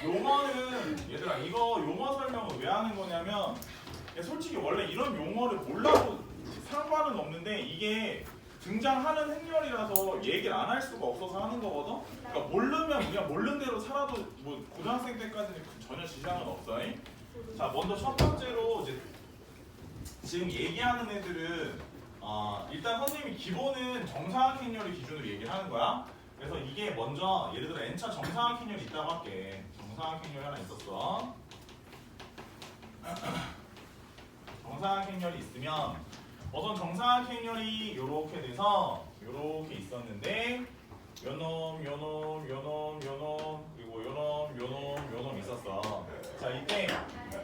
용어는 얘들아 이거 용어 설명을 왜 하는 거냐면 솔직히 원래 이런 용어를 몰라도 상관은 없는데 이게 등장하는 행렬이라서 얘기를 안 할 수가 없어서 하는 거거든. 그러니까 모르면 그냥 모르는 대로 살아도 뭐 고등학생 때까지는 전혀 지장은 없어. 자 먼저 첫 번째로 이제 지금 얘기하는 애들은 일단 선생님이 기본은 정사각 행렬을 기준으로 얘기를 하는 거야. 그래서 이게 먼저 예를 들어 n차 정사각 행렬이 있다고 할게. 정사각 행렬이 하나 있었어. 정사각 행렬이 있으면 우선 정사각 행렬이 이렇게 돼서 이렇게 있었는데 요놈 그리고 요놈 있었어. 자 이때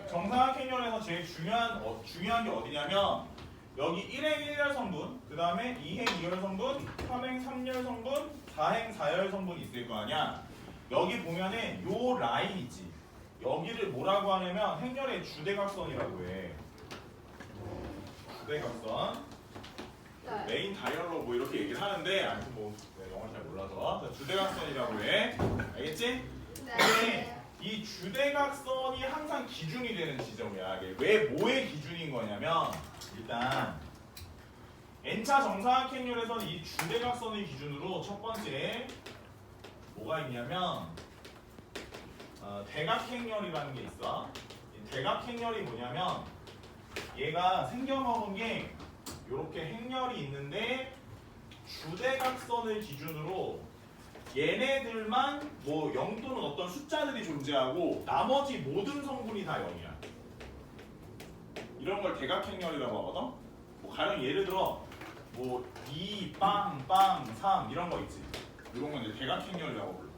정사각 행렬에서 제일 중요한 게 어디냐면 여기 1행 1열 성분, 그 다음에 2행 2열 성분, 3행 3열 성분, 4행 4열 성분이 있을 거 아니야. 여기 보면은 요 라인 있지. 여기를 뭐라고 하냐면 행렬의 주대각선이라고 해. 주대각선. 메인 다이얼로 뭐 이렇게 얘기를 하는데 아무튼 뭐 영어를 잘 몰라서 주대각선이라고 해. 알겠지? 근데 이 주대각선이 항상 기준이 되는 지점이야. 왜 뭐의 기준인 거냐면 일단 n차 정사각 행렬에서는 이 주대각선을 기준으로 첫 번째 뭐가 있냐면 대각행렬이라는 게 있어. 이 대각행렬이 뭐냐면 얘가 생겨먹은 게 이렇게 행렬이 있는데 주대각선을 기준으로 얘네들만 뭐 0 또는 어떤 숫자들이 존재하고 나머지 모든 성분이 다 0이야. 이런 걸 대각행렬이라고 하거든. 뭐 가령 예를 들어 뭐 2, 빵, 3 이런 거 있지. 이런 건 이제 대각행렬이라고 불러.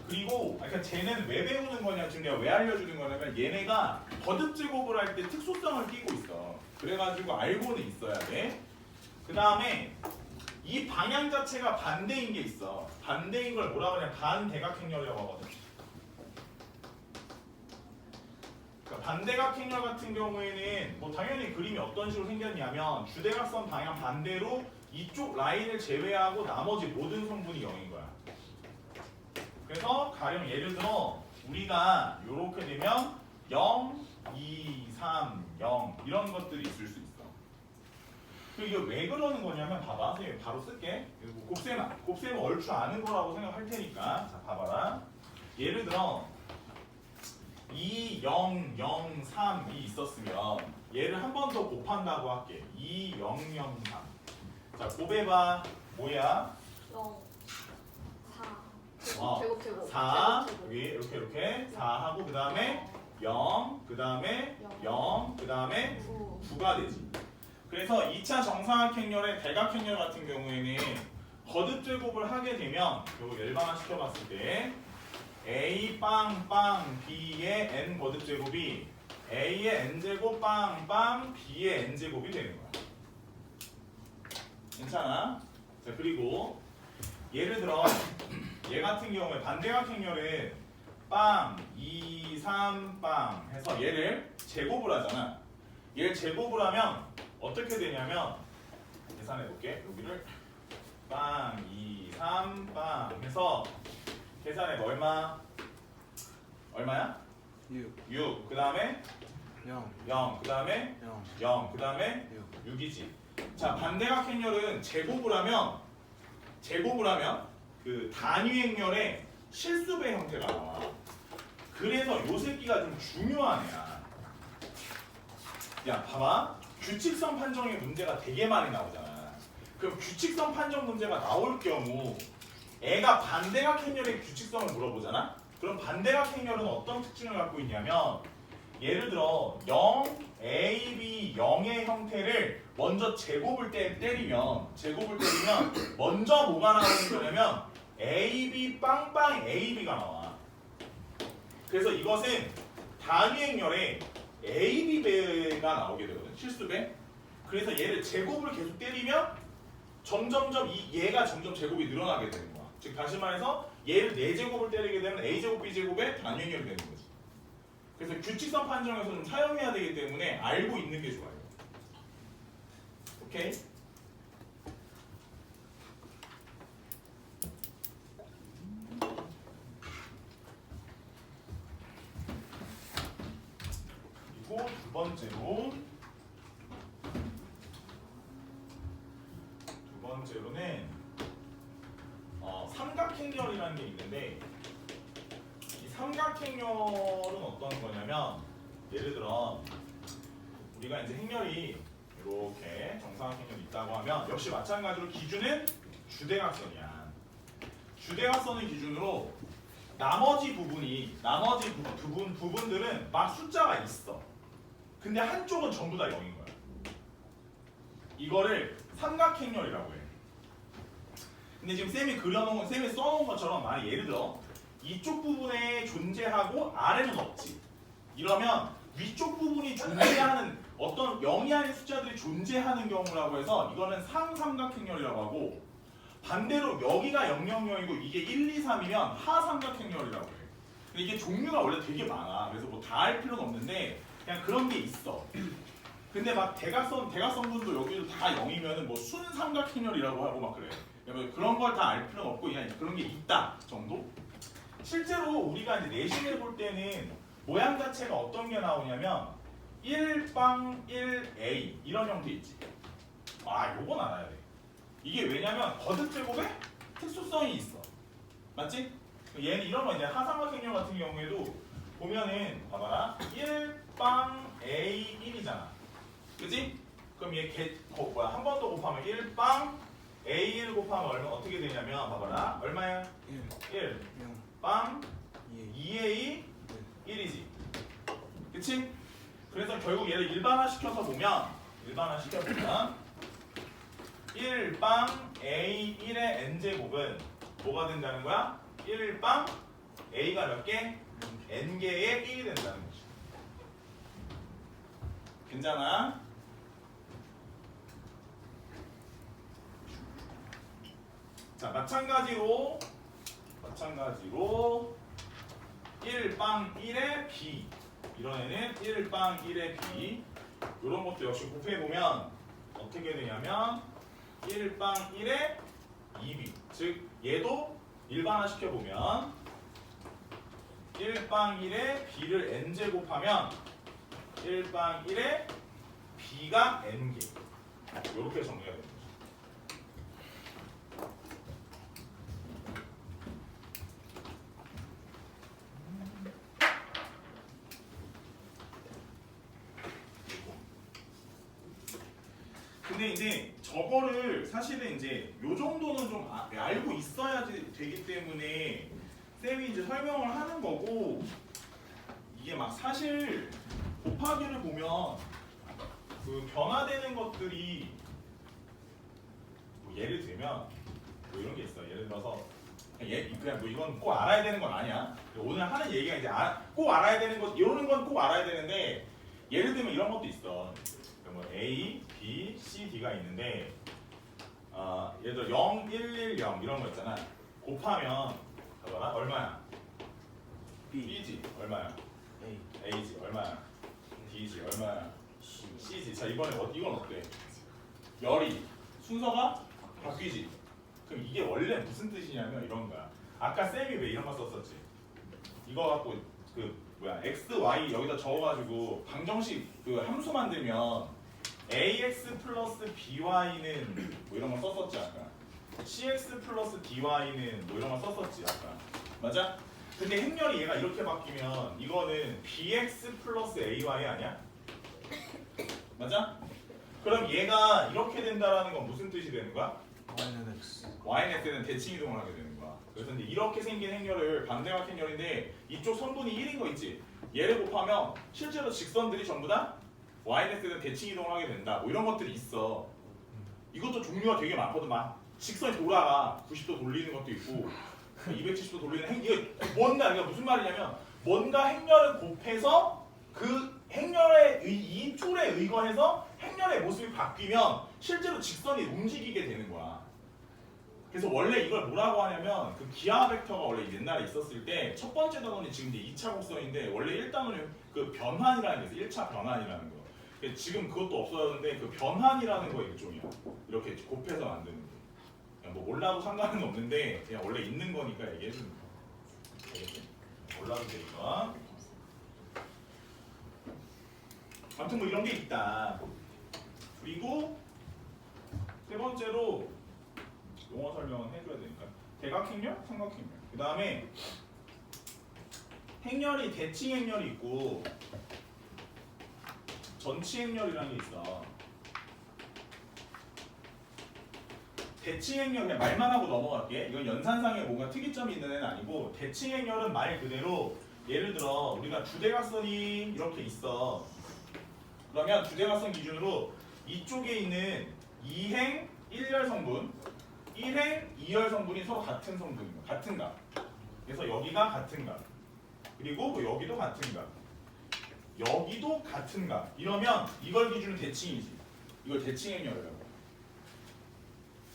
그리고 그러니까 쟤는 왜 배우는 거냐, 지금 내가 왜 알려주는 거냐면 얘네가 거듭 제곱을 할 때 특수성을 띠고 있어. 그래가지고 알고는 있어야 돼. 그 다음에 이 방향 자체가 반대인 게 있어. 반대인 걸 뭐라 그러냐, 반대각행렬이라고 하거든. 그러니까 반대각행렬 같은 경우에는 뭐 당연히 그림이 어떤 식으로 생겼냐면 주대각선 방향 반대로 이쪽 라인을 제외하고 나머지 모든 성분이 0인 거야. 그래서 가령 예를 들어 우리가 이렇게 되면 0, 2, 3, 0 이런 것들이 있을 수 있어. 이게 왜 그러는 거냐면 봐봐. 선생님 바로 쓸게. 곱셈은 얼추 아는 거라고 생각할 테니까. 자 봐봐라. 예를 들어 2, 0, 0, 3이 있었으면 얘를 한 번 더 곱한다고 할게. 2, 0, 0, 3. 자 곱해봐. 뭐야? 0, 4 제곱 4 위에 이렇게 4하고 그 다음에 0, 그 다음에 0, 그 다음에 9가 되지. 그래서 2차 정사각행렬의 대각행렬 같은 경우에는 거듭 제곱을 하게 되면 이거 일반화 시켜봤을 때 A 빵빵 B의 N 거듭 제곱이 A의 N제곱 빵빵 B의 N제곱이 되는 거야. 괜찮아? 자 그리고 예를 들어 얘 같은 경우에 반대각행렬은 빵, 2, 3, 빵 해서 얘를 제곱을 하잖아. 얘를 제곱을 하면 어떻게 되냐면 계산해 볼게. 여기를 빵, 2, 3, 빵 해서 계산해 봐. 얼마야? 6. 그 다음에 0. 그 다음에 0. 그 다음에 6이지. 자 반대각행렬은 제곱을 하면 그 단위행렬의 실수배 형태가 나와. 그래서 요 새끼가 좀 중요한 애야. 야 봐봐. 규칙성 판정의 문제가 되게 많이 나오잖아. 그럼 규칙성 판정 문제가 나올 경우 애가 반대각행렬의 규칙성을 물어보잖아. 그럼 반대각행렬은 어떤 특징을 갖고 있냐면 예를 들어 0, A, B, 0의 형태를 먼저 제곱을 때리면 먼저 뭐가 나오는 거냐면 A, B, 빵빵 A, B가 나와. 그래서 이것은 단위행렬에 A, B 배가 나오게 되거든. 실수배. 그래서 얘를 제곱을 계속 때리면 점점점 얘가 점점 제곱이 늘어나게 되는 거야. 즉 다시 말해서 얘를 4제곱을 때리게 되면 A제곱, B제곱의 단위행렬이 되는 거지. 그래서 규칙성 판정에서 좀 사용해야 되기 때문에 알고 있는 게 좋아요. 오케이? 그리고 두 번째로는 삼각행렬이라는 게 있는데 이 삼각행렬은 어떤 거냐면 예를 들어 우리가 이제 행렬이 이렇게 정사각행렬이 있다고 하면 역시 마찬가지로 기준은 주대각선이야. 주대각선을 기준으로 나머지 부분들은 막 숫자가 있어. 근데 한쪽은 전부 다 0인 거야. 이거를 삼각행렬이라고 해. 근데 지금 쌤이 써놓은 것처럼 만약 예를 들어 이쪽 부분에 존재하고 아래는 없지. 이러면 위쪽 부분이 존재하는 어떤 0이 아닌 숫자들이 존재하는 경우라고 해서 이거는 상삼각행렬이라고 하고 반대로 여기가 000이고 이게 1, 2, 3이면 하삼각행렬이라고 해. 근데 이게 종류가 원래 되게 많아. 그래서 뭐 다 할 필요는 없는데 그냥 그런 게 있어. 근데 막 대각선분도 여기도 다 0이면은 뭐 순삼각행렬이라고 하고 막 그래. 그런 걸 다 알 필요는 없고 그냥 그런 게 있다 정도? 실제로 우리가 이제 내신을 볼 때는 모양 자체가 어떤 게 나오냐면 1빵 1a 이런 형태 있지. 아, 요건 알아야 돼. 이게 왜냐면 거듭제곱에 특수성이 있어. 맞지? 얘는 이런 거 이제 하삼각행렬 같은 경우에도 보면은 봐봐라. 1빵 a 1이잖아. 그치? 그럼 얘 한 번 더 곱하면 1빵 a1 곱하면 얼마 어떻게 되냐면 봐봐라. 얼마야? 1. 빵 2a 1이지. 그치? 그래서 결국 얘를 일반화시켜서 보면 1빵 a1의 n제곱은 뭐가 된다는 거야? 1빵 a가 몇 개? n개의 1이 된다는 거지. 괜찮아? 자, 마찬가지로 1빵 1의 b 이런 애는 1빵 1의 b 이런 것도 역시 곱해보면 어떻게 되냐면 1빵 1의 2b 즉 얘도 일반화시켜보면 1빵 1의 b를 n제곱하면 1빵 1의 b가 n개 이렇게 정리가 됩니다. 근데 이제 저거를 사실은 이제 요 정도는 좀 알고 있어야 되기 때문에 쌤이 이제 설명을 하는 거고 이게 막 사실 곱하기를 보면 그 변화되는 것들이 뭐 예를 들면 뭐 이런 게 있어. 예를 들어서 그냥 뭐 이건 꼭 알아야 되는 건 아니야. 오늘 하는 얘기가 이제 꼭 알아야 되는 것 이런 건 꼭 알아야 되는데 예를 들면 이런 것도 있어. 뭐 A, B, C, D가 있는데 예를 들어 0, 1, 1, 0 이런 거 있잖아. 곱하면 봐봐라 얼마야? B지 얼마야? A지 얼마야? D지 얼마야? C지. 자 이번에 이건 어때? 열이 순서가 바뀌지. 그럼 이게 원래 무슨 뜻이냐면 이런 거야. 아까 쌤이 왜 이런 거 썼었지? 이거 갖고 x, y 여기다 적어가지고 방정식 그 함수 만들면 ax 플러스 by는 뭐 이런 거 썼었지 아까. cx 플러스 dy는 뭐 이런 거 썼었지 아까. 맞아? 근데 행렬이 얘가 이렇게 바뀌면 이거는 bx 플러스 ay 아니야? 맞아? 그럼 얘가 이렇게 된다라는 건 무슨 뜻이 되는 거야? y는 x는 대칭 이동을 하게 되는 거야. 그래서 이제 이렇게 생긴 행렬을 반대각 행렬인데 이쪽 선분이 1인 거 있지? 얘를 곱하면 실제로 직선들이 전부 다 y는 x는 대칭 이동을 하게 된다. 뭐 이런 것들이 있어. 이것도 종류가 되게 많거든. 막 직선이 돌아가 90도 돌리는 것도 있고 270도 돌리는 이게 이게 무슨 말이냐면 뭔가 행렬을 곱해서 그 행렬의 이 툴에 의거해서 행렬의 모습이 바뀌면 실제로 직선이 움직이게 되는 거야. 그래서 원래 이걸 뭐라고 하냐면 그 기하 벡터가 원래 옛날에 있었을 때 첫 번째 단원이 지금 이제 2차 곡선인데 원래 1단원이 그 변환이라는 게 있어. 1차 변환이라는 거. 지금 그것도 없어졌는데 그 변환이라는 거 일종이야. 이렇게 곱해서 만드는 거. 그냥 뭐 몰라도 상관은 없는데 그냥 원래 있는 거니까 얘기해 주는 거. 알겠지? 몰라도 되니까. 아무튼 뭐 이런 게 있다. 그리고 세 번째로 용어 설명은 해줘야 되니까 대각행렬, 삼각행렬. 그 다음에 행렬이 대칭행렬이 있고 전치행렬이라는 게 있어. 대칭행렬 그냥 말만 하고 넘어갈게. 이건 연산상에 뭔가 특이점이 있는 애는 아니고 대칭행렬은 말 그대로 예를 들어 우리가 주대각선이 이렇게 있어. 그러면 주대각선 기준으로 이쪽에 있는 2행 1열 성분, 1행 2열 성분이 서로 같은 성분인 거야. 같은 값. 그래서 여기가 같은 값. 그리고 뭐 여기도 같은 값. 여기도 같은 값. 이러면 이걸 기준으로 대칭이지. 이걸 대칭행렬이라고.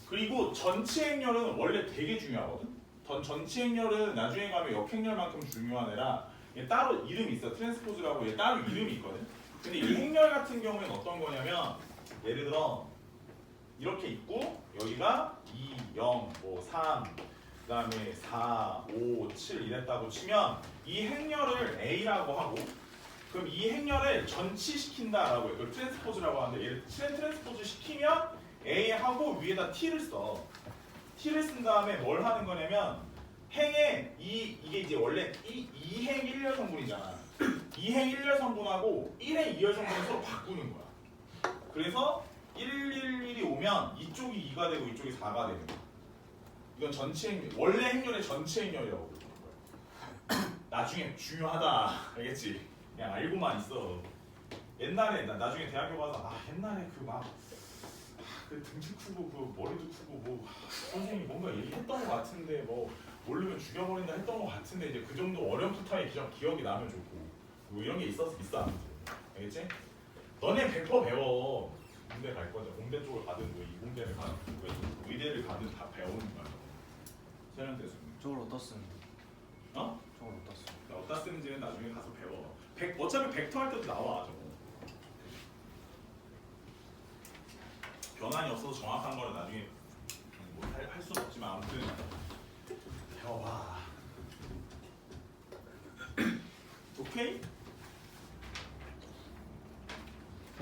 그리고 전치행렬은 원래 되게 중요하거든. 전치행렬은 나중에 가면 역행렬만큼 중요한 애라 얘 따로 이름이 있어. 트랜스포즈라고 얘 따로 이름이 있거든. 근데 이 행렬 같은 경우에는 어떤 거냐면 예를 들어 이렇게 있고 여기가 2, 0, 뭐 3, 그 다음에 4, 5, 7 이랬다고 치면 이 행렬을 A라고 하고 그럼 이 행렬을 전치시킨다라고 해요. 그걸 트랜스포즈라고 하는데 얘를 트랜스포즈 시키면 A하고 위에다 T를 써. T를 쓴 다음에 뭘 하는 거냐면 행에 이게 이제 원래 2행 1열 성분이잖아. 2행 1열 성분하고 1행 2열 성분을 서로 바꾸는 거야. 그래서 111이 오면 이쪽이 2가 되고 이쪽이 4가 되는 거야. 이건 전치행렬, 원래 행렬의 전치행렬이라고 부르는 거야. 나중에 중요하다. 알겠지? 그냥 알고만 있어. 옛날에 나 나중에 대학교 가서 옛날에 그 등치 크고 그 머리도 크고 뭐 선생님이 뭔가 얘기했던 것 같은데 뭐 모르면 죽여버린다 했던 것 같은데 이제 그 정도 어렴풋하게 기억이 나면 좋고 뭐 이런 게 있어 아무튼. 알겠지? 너네 100% 배워. 군대 갈 거죠. 공대 쪽을 가든 뭐 이공대를 가든 의대를 가든 다 배우는 거야. 세련돼 수. 저걸 어디다 쓰는? 어? 저걸 어디다 쓰는? 어디다 쓰는지는 나중에 가서 배워. 어차피 벡터 할 때도 나와 저거. 변환이 없어서 정확한 거는 나중에 뭐 할 수는 없지만 아무튼 배워봐. 오케이?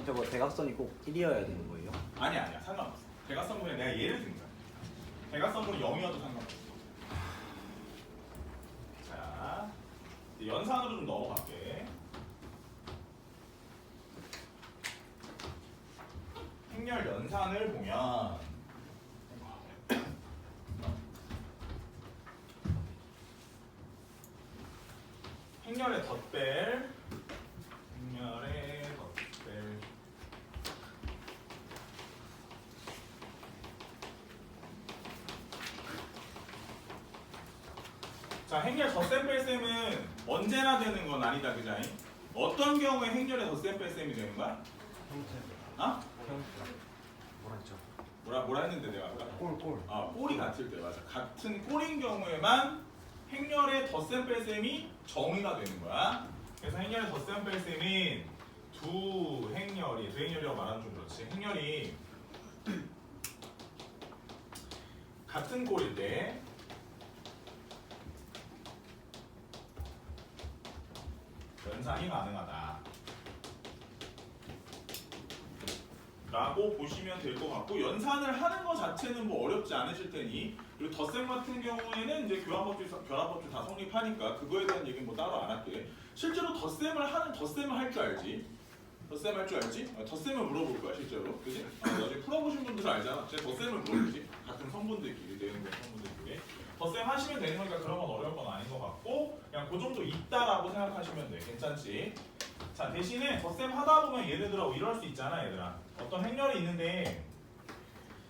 저거 대각선이 꼭 1이어야 되는 거예요? 아니야 상관없어. 대각선분에 내가 예를 든 거야. 대각선분이 0이어도 상관없어. 자 이제 연산으로 좀 넘어갈게. 행렬 연산을 보면 행렬의 덧뺄 자 행렬 덧셈 뺄셈은 언제나 되는 건 아니다 그자잉? 어떤 경우에 행렬의 덧셈 뺄셈이 되는 거야? 형태. 어? 형태. 뭐라 했죠? 뭐라 했는데 내가 아까? 꼴. 꼴이 같을 때 맞아. 같은 꼴인 경우에만 행렬의 덧셈 뺄셈이 정의가 되는 거야. 그래서 행렬의 덧셈 뺄셈인 두 행렬이라고 말하면 좀 그렇지. 행렬이 같은 꼴일 때 연산이 가능하다. 라고 보시면 될 것 같고 연산을 하는 것 자체는 뭐 어렵지 않으실 테니 그리고 덧셈 같은 경우에는 이제 결합법칙 다 성립하니까 그거에 대한 얘기는 뭐 따로 안 할게. 실제로 덧셈을 할 줄 알지? 덧셈 할 줄 알지? 덧셈을 물어볼 거야 실제로, 그지? 나중에 풀어보신 분들은 알잖아. 제가 덧셈을 물어보지. 같은 성분들끼리 내는 거 성분들끼리 덧셈 하시면 되는 거니까 그런 건 어려운 건 아닌 것 같고 그냥 그 정도 있다라고 생각하시면 돼. 괜찮지? 자 대신에 덧셈 하다 보면 예를 들어 이럴 수 있잖아 얘들아. 어떤 행렬이 있는데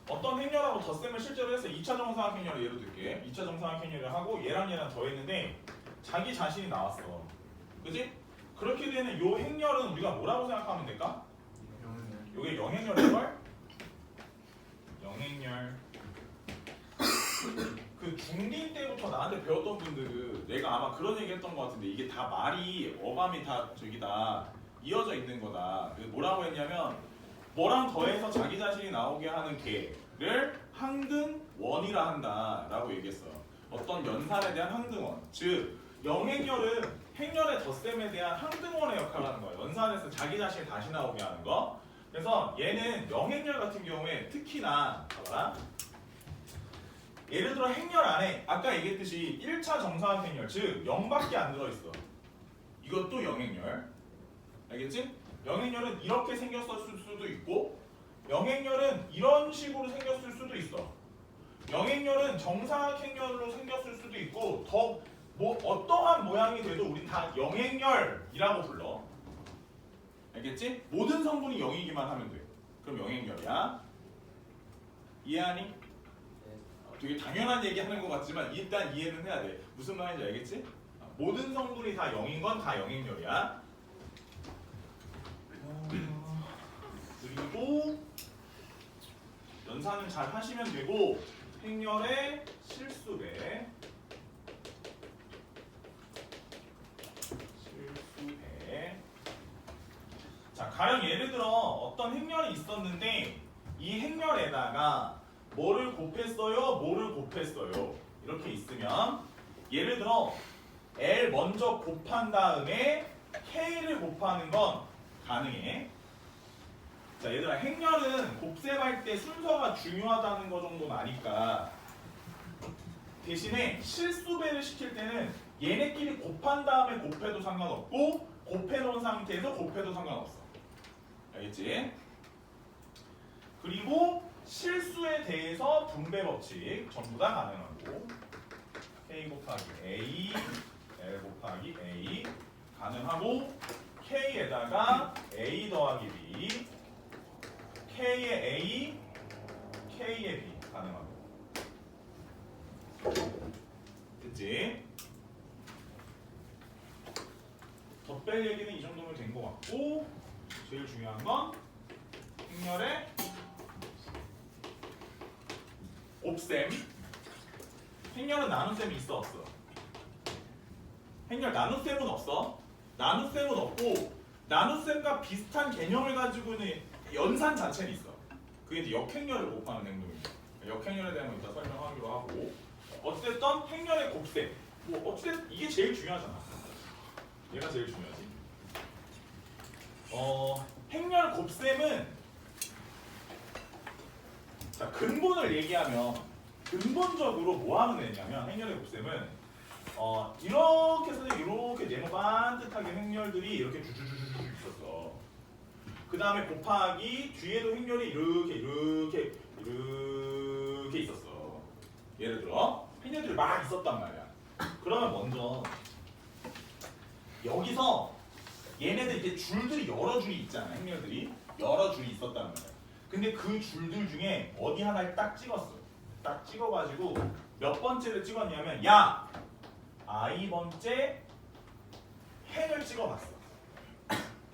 어떤 행렬하고 덧셈을 실제로 해서 2차 정사각행렬을 예로 들게. 2차 정사각행렬을 하고 얘랑 더했는데 자기 자신이 나왔어. 그지? 그렇게 되는 요 행렬은 우리가 뭐라고 생각하면 될까? 요게 영행렬일걸? 영행렬. 그 중2 때부터 나한테 배웠던 분들은 내가 아마 그런 얘기 했던 것 같은데 이게 다 말이 어감이 다 이어져 있는 거다. 뭐라고 했냐면 뭐랑 더해서 자기 자신이 나오게 하는 개를 항등원이라 한다라고 얘기했어. 어떤 연산에 대한 항등원. 즉 영행렬은 행렬의 덧셈에 대한 항등원의 역할을 하는 거야. 연산에서 자기 자신을 다시 나오게 하는 거. 그래서 얘는 영행렬 같은 경우에 특히나 봐봐라. 예를 들어 행렬 안에 아까 얘기했듯이 1차 정사각 행렬 즉 0밖에 안 들어있어. 이것도 영행렬. 알겠지? 영행렬은 이렇게 생겼을 수도 있고 영행렬은 이런 식으로 생겼을 수도 있어. 영행렬은 정사각 행렬로 생겼을 수도 있고 더 뭐 어떠한 모양이 돼도 우린 다 영행렬이라고 불러. 알겠지? 모든 성분이 0이기만 하면 돼. 그럼 영행렬이야. 이해하니? 되게 당연한 얘기 하는 것 같지만 일단 이해는 해야 돼. 무슨 말인지 알겠지? 모든 성분이 다 0인 건 다 영행렬이야. 그리고 연산은 잘 하시면 되고 행렬의 실수배 자, 가령 예를 들어 어떤 행렬이 있었는데 이 행렬에다가 뭐를 곱했어요? 뭐를 곱했어요? 이렇게 있으면 예를 들어 L 먼저 곱한 다음에 K를 곱하는 건 가능해. 자, 얘들아 행렬은 곱셈할 때 순서가 중요하다는 거 정도는 아니까 대신에 실수배를 시킬 때는 얘네끼리 곱한 다음에 곱해도 상관없고 곱해놓은 상태에서 곱해도 상관없어. 알겠지? 그리고 실수에 대해서 분배 법칙 전부 다 가능하고 K 곱하기 A, L 곱하기 A 가능하고 K에다가 A 더하기 B, K의 A, K의 B 가능하고 됐지? 덧뺄 얘기는 이 정도면 된 것 같고 제일 중요한 건 행렬의 곱셈. 행렬은 나눗셈이 있어 없어? 행렬 나눗셈은 없어. 나눗셈은 없고 나눗셈과 비슷한 개념을 가지고 있는 연산 자체는 있어. 그게 이제 역행렬을 곱하는 행동입니다. 역행렬에 대한 건 이따 설명하기로 하고 어쨌든 행렬의 곱셈 뭐 어쨌든 이게 제일 중요하잖아. 얘가 제일 중요하지. 행렬 곱셈은 자 근본을 얘기하면 근본적으로 뭐 하는 애냐면 행렬의 곱셈은 이렇게 해서 이렇게 네모 반듯하게 행렬들이 이렇게 주주주주 있었어. 그 다음에 곱하기 뒤에도 행렬이 이렇게 있었어. 예를 들어 행렬들이 막 있었단 말이야. 그러면 먼저 여기서 얘네들 이렇게 줄들이 여러 줄이 있잖아. 행렬들이 여러 줄이 있었단 말이야. 근데 그 줄들 중에 어디 하나를 딱 찍었어. 딱 찍어가지고 몇 번째를 찍었냐면 야 i번째 행을 찍어봤어.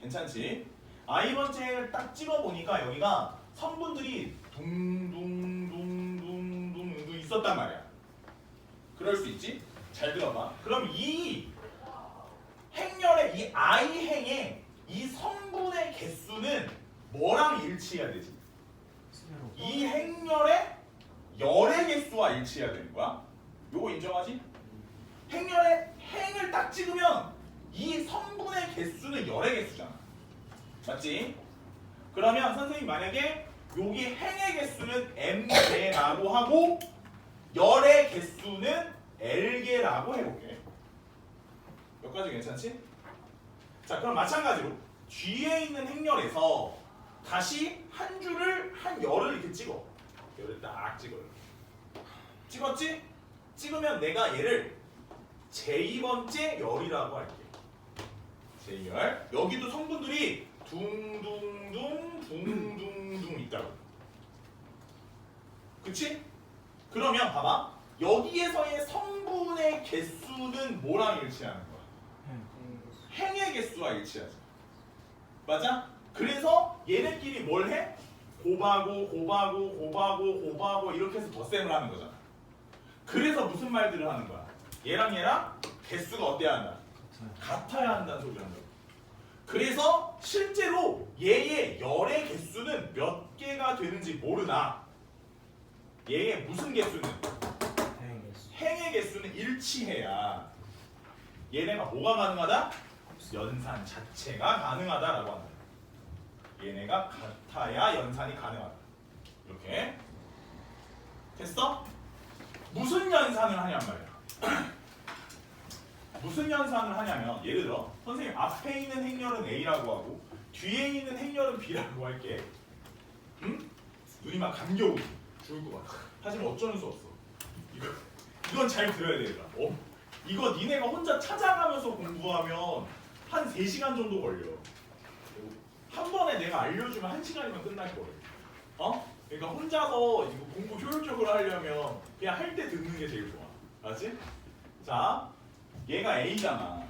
괜찮지? i번째 행을 딱 찍어보니까 여기가 성분들이 둥둥둥둥둥 있었단 말이야. 그럴 수 있지? 잘 들어봐. 그럼 이 행렬의 이 I 행의 이 성분의 개수는 뭐랑 일치해야 되지? 이 행렬의 열의 개수와 일치해야 되는 거야. 요거 인정하지? 행렬의 행을 딱 찍으면 이 성분의 개수는 열의 개수잖아. 맞지? 그러면 선생님 만약에 여기 행의 개수는 m개라고 하고 열의 개수는 l개라고 해볼게. 여기까지 괜찮지? 자 그럼 마찬가지로 뒤에 있는 행렬에서 다시 한 줄을 한 열을 이렇게 찍어. 열을 딱 찍어요. 찍었지? 찍으면 내가 얘를 제2번째 열이라고 할게. 제2열. 여기도 성분들이 둥둥둥 있다고. 그치? 그러면 봐봐. 여기에서의 성분의 개수는 뭐랑 일치하는 거야? 행의 개수와 일치하지. 맞아? 그래서 얘네끼리 뭘 해? 곱하고 이렇게 해서 덧셈을 하는 거잖아. 그래서 무슨 말들을 하는 거야? 얘랑 개수가 어때야 한다? 같아야 한다는 소리를 한다. 그래서 실제로 얘의 열의 개수는 몇 개가 되는지 모르나 얘의 무슨 개수는? 행의 개수는 일치해야 얘네가 뭐가 가능하다? 연산 자체가 가능하다라고 한다. 얘네가 같아야 연산이 가능하다. 이렇게 됐어? 무슨 연산을 하냔 말이야. 무슨 연산을 하냐면 예를 들어 선생님 앞에 있는 행렬은 A라고 하고 뒤에 있는 행렬은 B라고 할게. 응? 눈이 막 감겨오고 죽을 것 같아. 하지만 어쩌는 수 없어. 이건 잘 들어야 되더라. 이거 니네가 혼자 찾아가면서 공부하면 한 3시간 정도 걸려. 한 번에 내가 알려주면 1시간이면 끝날 거예요. 그러니까 혼자서 이거 공부 효율적으로 하려면 그냥 할 때 듣는 게 제일 좋아. 알았지? 자, 얘가 A잖아.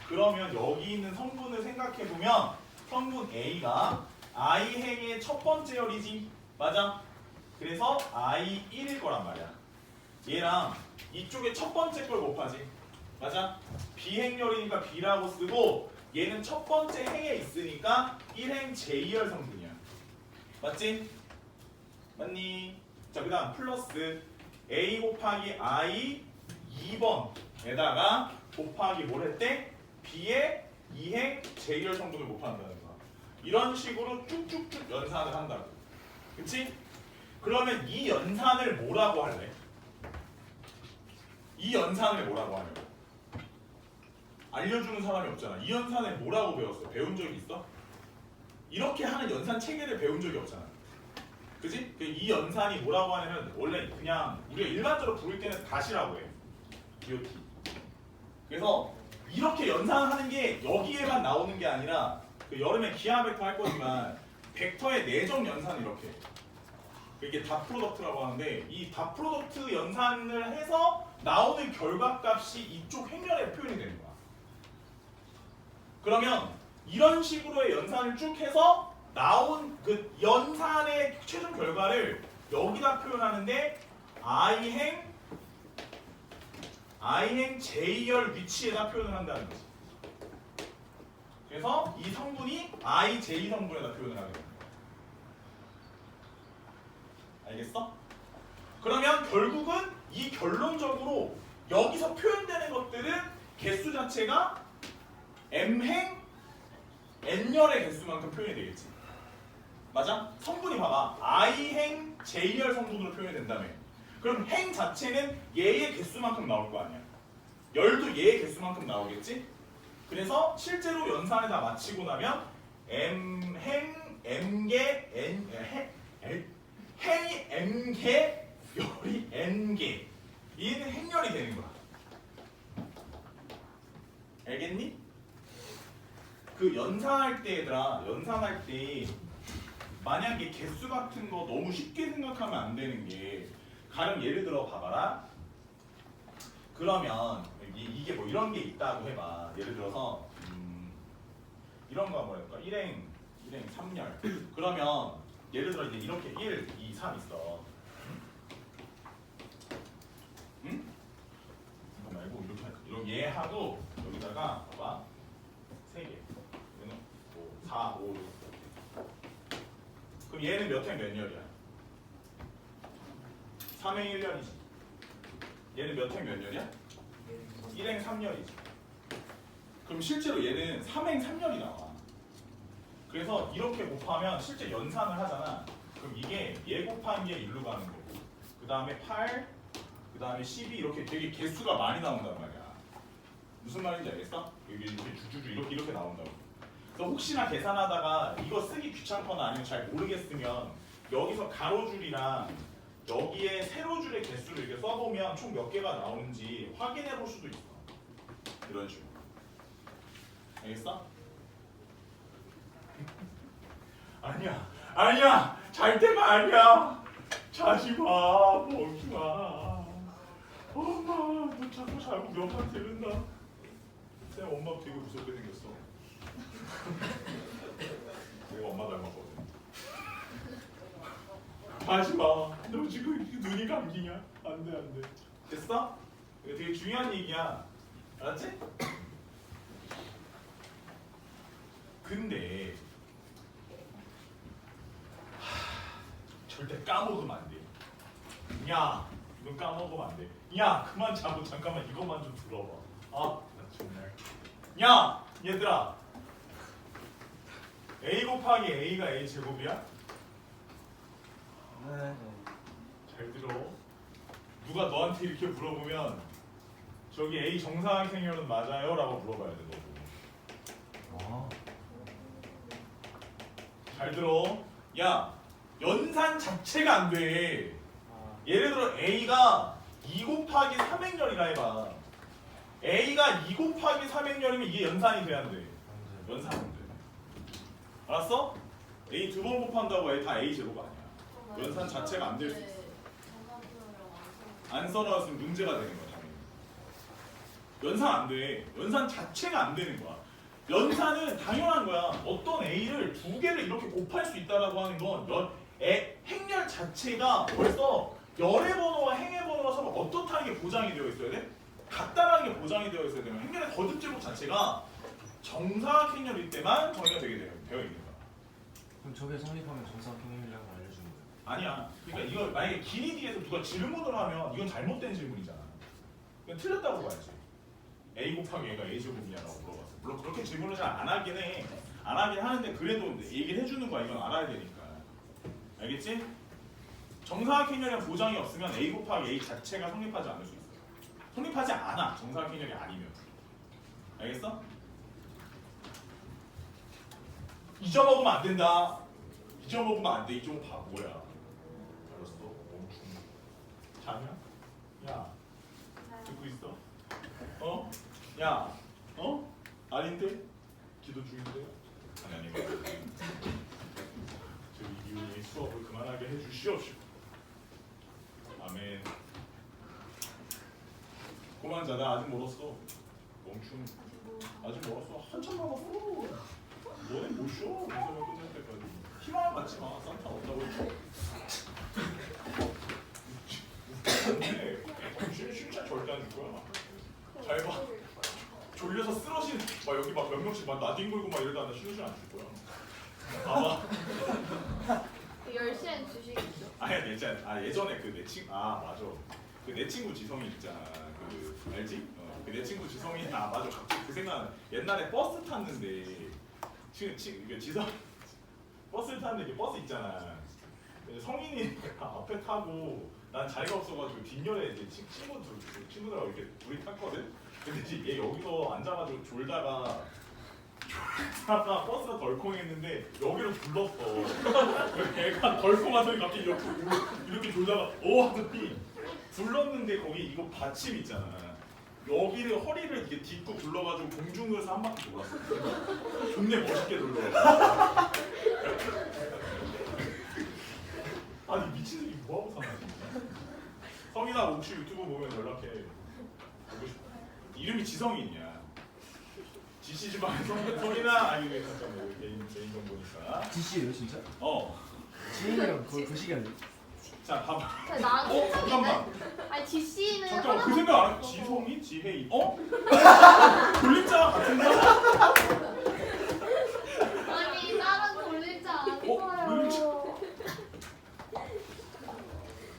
그러면 여기 있는 성분을 생각해보면 성분 A가 I행의 첫 번째 열이지. 맞아? 그래서 I1일 거란 말이야. 얘랑 이쪽에 첫 번째 걸 곱하지. 맞아? B행열이니까 B라고 쓰고 얘는 첫 번째 행에 있으니까 1행 제2열 성분이야. 맞지? 맞니? 자, 그 다음 플러스 A 곱하기 I 2번에다가 곱하기 뭘 했대? B의 2행 제2열 성분을 곱한다는 거야. 이런 식으로 쭉쭉쭉 연산을 한다고. 그치? 그러면 이 연산을 뭐라고 할래? 이 연산을 뭐라고 하냐고. 알려주는 사람이 없잖아. 이 연산을 뭐라고 배웠어? 배운 적이 있어? 이렇게 하는 연산 체계를 배운 적이 없잖아. 그치? 이 연산이 뭐라고 하냐면 원래 그냥 우리가 일반적으로 부를 때는 다시라고 해. DOT. 그래서 이렇게 연산하는 게 여기에만 나오는 게 아니라 그 여름에 기하 벡터 할 거지만 벡터의 내적 연산 이렇게. 이게 닷 프로덕트라고 하는데 이 닷 프로덕트 연산을 해서 나오는 결과값이 이쪽 행렬에 표현이 되는 거야. 그러면 이런 식으로의 연산을 쭉 해서 나온 그 연산의 최종 결과를 여기다 표현하는데 I행 J2열 위치에다 표현을 한다는 거지. 그래서 이 성분이 IJ 성분에다 표현을 하게 됩니다. 알겠어? 그러면 결국은 이 결론적으로 여기서 표현되는 것들은 개수 자체가 M행 N열의 개수만큼 표현이 되겠지. 맞아? 성분이 봐봐. I행 J열 성분으로 표현이 된다며. 그럼 행 자체는 얘의 개수만큼 나올 거 아니야. 열도 얘의 개수만큼 나오겠지? 그래서 실제로 연산을 다 마치고 나면 M행 M개 행이 M개 열이 N개 얘는 행열이 되는 거야. 알겠니? 그 연산할 때 얘들아 연산할 때 만약에 개수 같은 거 너무 쉽게 생각하면 안 되는 게 가령 예를 들어 봐봐라. 그러면 이게 뭐 이런 게 있다고 해봐. 예를 들어서 이런 거 한번 해볼까? 1행 3열. 그러면 예를 들어 이제 이렇게 1, 2, 3 있어. 응? 이거 말고 이렇게 할까? 이렇게 얘하고 여기다가 봐봐. 3개. 얘는 4, 5, 6. 그럼 얘는 몇 행 몇 열이야? 3행 1열이지. 얘는 몇 행 몇 열이야? 1행 3열이지. 그럼 실제로 얘는 3행 3열이 나와. 그래서 이렇게 곱하면 실제 연산을 하잖아. 그럼 이게 얘 곱한 게 1로 가는 거고 그 다음에 8, 그 다음에 12 이렇게 되게 개수가 많이 나온단 말이야. 무슨 말인지 알겠어? 여기 이렇게 주주주 이렇게 나온다고. 그래서 혹시나 계산하다가 이거 쓰기 귀찮거나 아니면 잘 모르겠으면 여기서 가로줄이랑 여기에 세로줄의 개수를 이렇게 써보면 총 몇 개가 나오는지 확인해 볼 수도 있어. 이런 식으로. 알겠어? 아니야 잘 때가 아니야. 자지 마 멍청아. 엄마 너 자꾸 잘못 몇 번 들은다. 쌤 엄마 되게 무섭게 생겼어. 내가 엄마 닮았거든. 자지 마. 너 지금 눈이 감기냐? 안돼. 됐어? 이거 되게 중요한 얘기야. 알았지? 근데 절대 까먹으면 안 돼. 야, 이건 까먹으면 안 돼. 야, 그만 자고 잠깐만 이것만 좀 들어봐. 아, 나 정말. 야 얘들아, a 곱하기 a가 a 제곱이야? 네. 잘 들어. 누가 너한테 이렇게 물어보면 저기 a 정사각형이면 맞아요? 라고 물어봐야 돼. 너. 아. 잘 들어. 야 연산 자체가 안 돼. 예를 들어 a가 2 곱하기 3행렬이라 해봐. a가 2 곱하기 3행렬이면 이게 연산이 돼야 안 돼. 연산 안 돼. 알았어? a 두 번 곱한다고 다 a 제곱 아니야. 연산 자체가 안 될 수 있어. 안 써놨으면 문제가 되는 거야. 당연히. 연산 안 돼. 연산 자체가 안 되는 거야. 연산은 당연한 거야. 어떤 a를 두 개를 이렇게 곱할 수 있다라고 하는 건 행렬 자체가 벌써 열의 번호와 행의 번호가 서로 어떻다는 게 보장이 되어 있어야 돼? 같다라는 게 보장이 되어 있어야 되면 행렬의 거듭제곱 자체가 정사각행렬일 때만 정의가 되게 되어 있는 거야. 그럼 저게 성립하면 정사각형이라고 알려주는 거예요? 아니야. 그러니까 이거 만약에 길이 뒤에서 누가 질문을 하면 이건 잘못된 질문이잖아. 이건 틀렸다고 봐야지. a 곱하기 a가 a 제곱이냐라고 물어봤어. 물론 그렇게 질문을 잘 안 하긴 해. 안 하긴 하는데 그래도 얘기를 해주는 거야. 이건 알아야 되니까. 알겠지? 정사각형렬에 보장이 없으면 a 곱하기 a 자체가 성립하지 않을 수 있어. 성립하지 않아. 정사각형렬이 아니면. 알겠어? 잊어먹으면 안 된다. 잊어먹으면 안 돼. 이쪽은 바보야. 알았어? 멈춤. 자냐? 야, 듣고 있어? 어? 야, 어? 아닌데? 기도 중인데? 아니. 저희 이윤이 수업을 그만하게 해주시옵시오. 아멘. 그만 자다. 아직 멀었어. 멈춤. 아직 멀었어. 한참 남았어. 너네 못 쉬어. 이 수업 끝날 때까지. 희망을 갖지 마. 산타 없다고 했지. 진짜 절대 안 줄 거야. 잘 봐. 졸려서 쓰러진 막 여기 막 몇 명씩 막 나뒹굴고 막 이러다 나 쉬는 시간 안 줄 거야. 봐봐. 10시엔 주시겠죠? 아니 예전에 그 내 친구 맞아. 그 내 친구 지성이 있잖아. 그 알지? 그 내 친구 지성이 맞아. 갑자기 그 생각. 옛날에 버스 탔는데 지성 버스를 탔는데 이게 버스 있잖아. 성인이 앞에 타고 난 자리가 없어가지고 뒷열에 이제 친구들하고 이렇게 둘이 탔거든. 근데 이제 얘 여기서 앉아가지고 졸다가 버스가 덜컹했는데 여기로 굴렀어. 얘가 덜컹하더니 갑자기 이렇게 졸다가 하더니 굴렀는데 거기 이거 받침 있잖아. 여기를 허리를 이렇게 딛고 굴러가지고 공중에서 한 바퀴 돌았어. 존내 멋있게 돌려. 아니 미친 새끼 뭐하고 사나 진짜. 성인아 혹시 유튜브 보면 연락해. 보고 싶어. 이름이 지성이냐? 지시지 마. 성인아 아니 왜 잠깐 뭐 개인 정보니까. 지씨예요 진짜? 지인이랑 그걸 그 시간에 자 봐봐. 나는 잠깐만. 아니 지씨는 잠깐만 그 생각 안 해? 지성이? 지혜이? 돌림자 같은데? 아니 다른 돌리자 아니고요.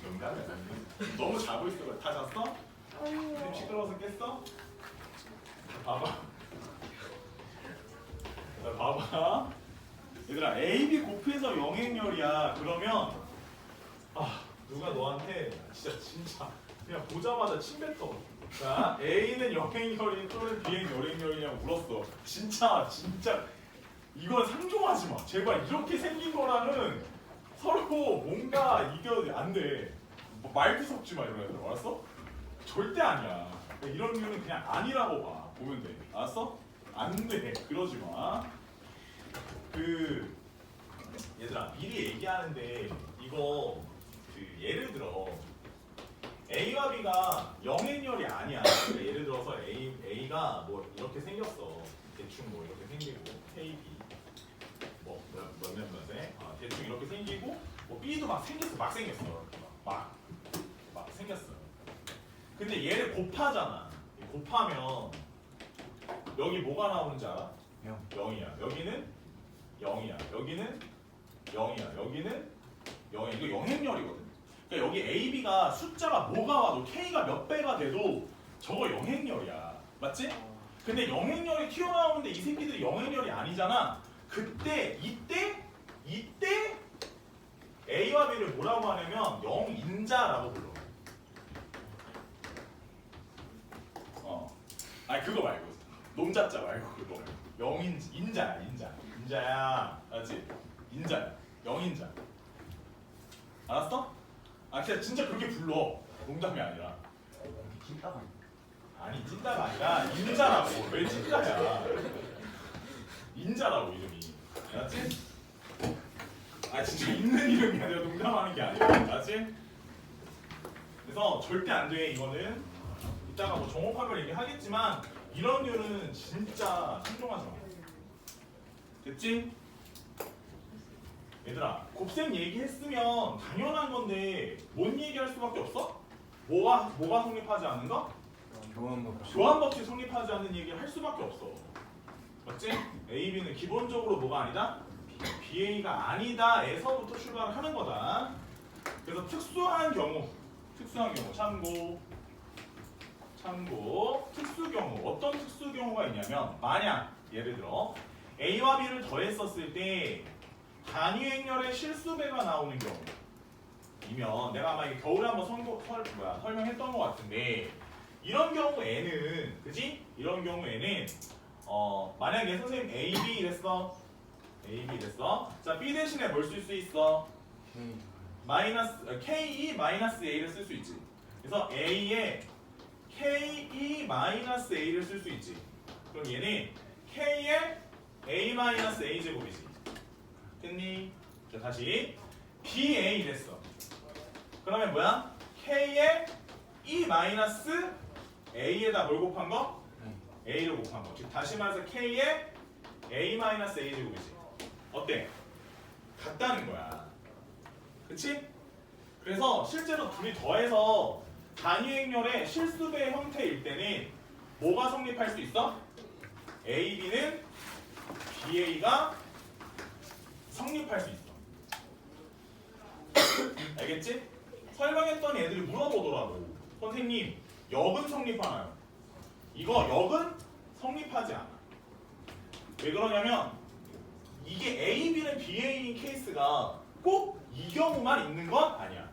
농담이야. 너무 자고 있어. 다 잤어? 좀 시끄러워서 깼어? 봐봐. 자, 봐봐. 얘들아, AB 곱해서 영행렬이야. 그러면 누가 너한테 진짜 그냥 보자마자 침 뱉어. 자, A는 영행렬이 또는 B는 열행렬이냐고 물었어. 진짜 이건 상종하지 마. 제발 이렇게 생긴 거랑은 서로 뭔가 이게 안 돼. 말도 섞지 마 이런 애들. 알았어? 절대 아니야. 이런 이유는 그냥 아니라고 봐. 보면 돼. 알았어? 안 돼. 그러지 마. 얘들아 미리 얘기하는데 이거 예를 들어 A와 B가 영행렬이 아니야. 그러니까 예를 들어서 A가 뭐 이렇게 생겼어. 대충 뭐 이렇게 생기고 KB 몇몇몇에 대충 이렇게 생기고 뭐 B도 막 생겼어. 막 생겼어. 근데 얘를 곱하잖아. 곱하면 여기 뭐가 나오는지 알아? 0이야. 여기는 0이야. 여기는 0이야. 여기는 0이야. 이거 영행렬이거든. 그러니까 여기 A, B가 숫자가 뭐가 와도 K가 몇 배가 돼도 저거 영행렬이야. 맞지? 근데 영행열이 튀어나오는데 이 새끼들이 영행열이 아니잖아. 그때 이때 A와 B를 뭐라고 하냐면 영인자라고 불러. 아니 그거 말고 놈자자 말고 그거 말고 인자야 알았지? 인자야 영인자 알았어? 아 진짜 그렇게 불러. 농담이 아니라. 찐따가 아니 찐따가 아니라 인자라고. 왜 찐따야? 인자라고 이름이. 알았지? 아 진짜 있는 이름이 아니라 농담하는 게 아니야. 알았지? 그래서 절대 안 돼 이거는. 이따가 뭐 정확하게 얘기하겠지만 이런 류는 진짜 신중하지 마. 됐지? 얘들아 곱셈 얘기했으면 당연한 건데 뭔 얘기할 수밖에 없어? 뭐가 성립하지 않는 거? 교환법칙 성립하지 않는 얘기를 할 수밖에 없어. 맞지? A, B는 기본적으로 뭐가 아니다? BA가 아니다에서부터 출발을 하는 거다. 그래서 특수한 경우 참고 특수 경우 어떤 특수 경우가 있냐면 만약 예를 들어 A와 B를 더했었을 때 단위행렬의 실수배가 나오는 경우이면 내가 아마 이 겨울에 한번 설명했던 것 같은데 이런 경우에는 그지? 이런 경우에는 만약에 선생님 A, B 이랬어. 자 B 대신에 뭘 쓸 수 있어? K2-A를 쓸 수 있지. 그래서 A에 K2-A를 쓸 수 있지. 그럼 얘는 K의 A-A 제곱이지. 됐니? 자 다시 BA 됐어. 그러면 뭐야? K의 E-A에다 뭘 곱한 거? A를 곱한 거. 즉 다시 말해서 K의 A-A 제곱이지. 어때? 같다는 거야. 그치? 그래서 실제로 둘이 더해서 단위행렬의 실수배 형태일 때는 뭐가 성립할 수 있어? A, B는 BA가 성립할 수 있어. 알겠지? 설명했던 애들이 물어보더라고. 선생님, 역은 성립하나요? 이거 역은 성립하지 않아. 왜 그러냐면 이게 A, B는 BA인 케이스가 꼭 이 경우만 있는 건 아니야.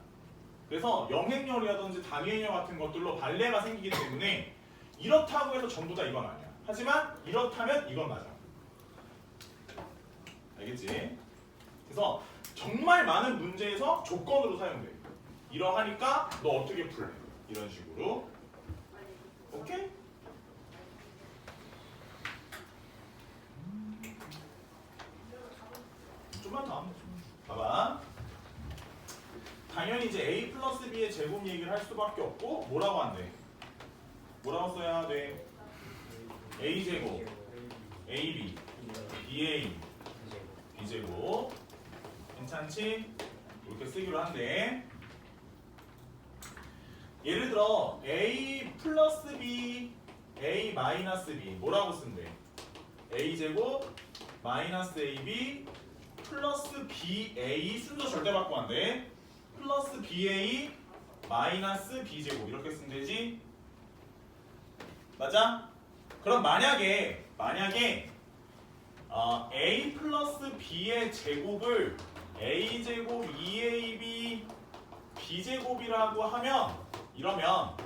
그래서 영행렬이라든지 단위행렬 같은 것들로 발레가 생기기 때문에 이렇다고 해서 전부 다 이건 아니야. 하지만 이렇다면 이건 맞아. 알겠지? 그래서 정말 많은 문제에서 조건으로 사용돼. 이러하니까 너 어떻게 풀래? 이런 식으로. 오케이? 좀만 더 하면 돼. 봐봐. 당연히 이제 A 플러스 B의 제곱 얘기를 할 수밖에 없고 뭐라고 한대? 뭐라고 써야 돼? A 제곱, AB, BA, B 제곱. 괜찮지? 이렇게 쓰기로 한대. 예를 들어 A 플러스 B, A 마이너스 B 뭐라고 쓴대? A 제곱 마이너스 AB 플러스 BA 순서 절대 바꾸면 안 돼. 플러스 BA 마이너스 B제곱 이렇게 쓰면 되지? 맞아? 그럼 만약에 A 플러스 B의 제곱을 A제곱 2AB B제곱이라고 하면 이러면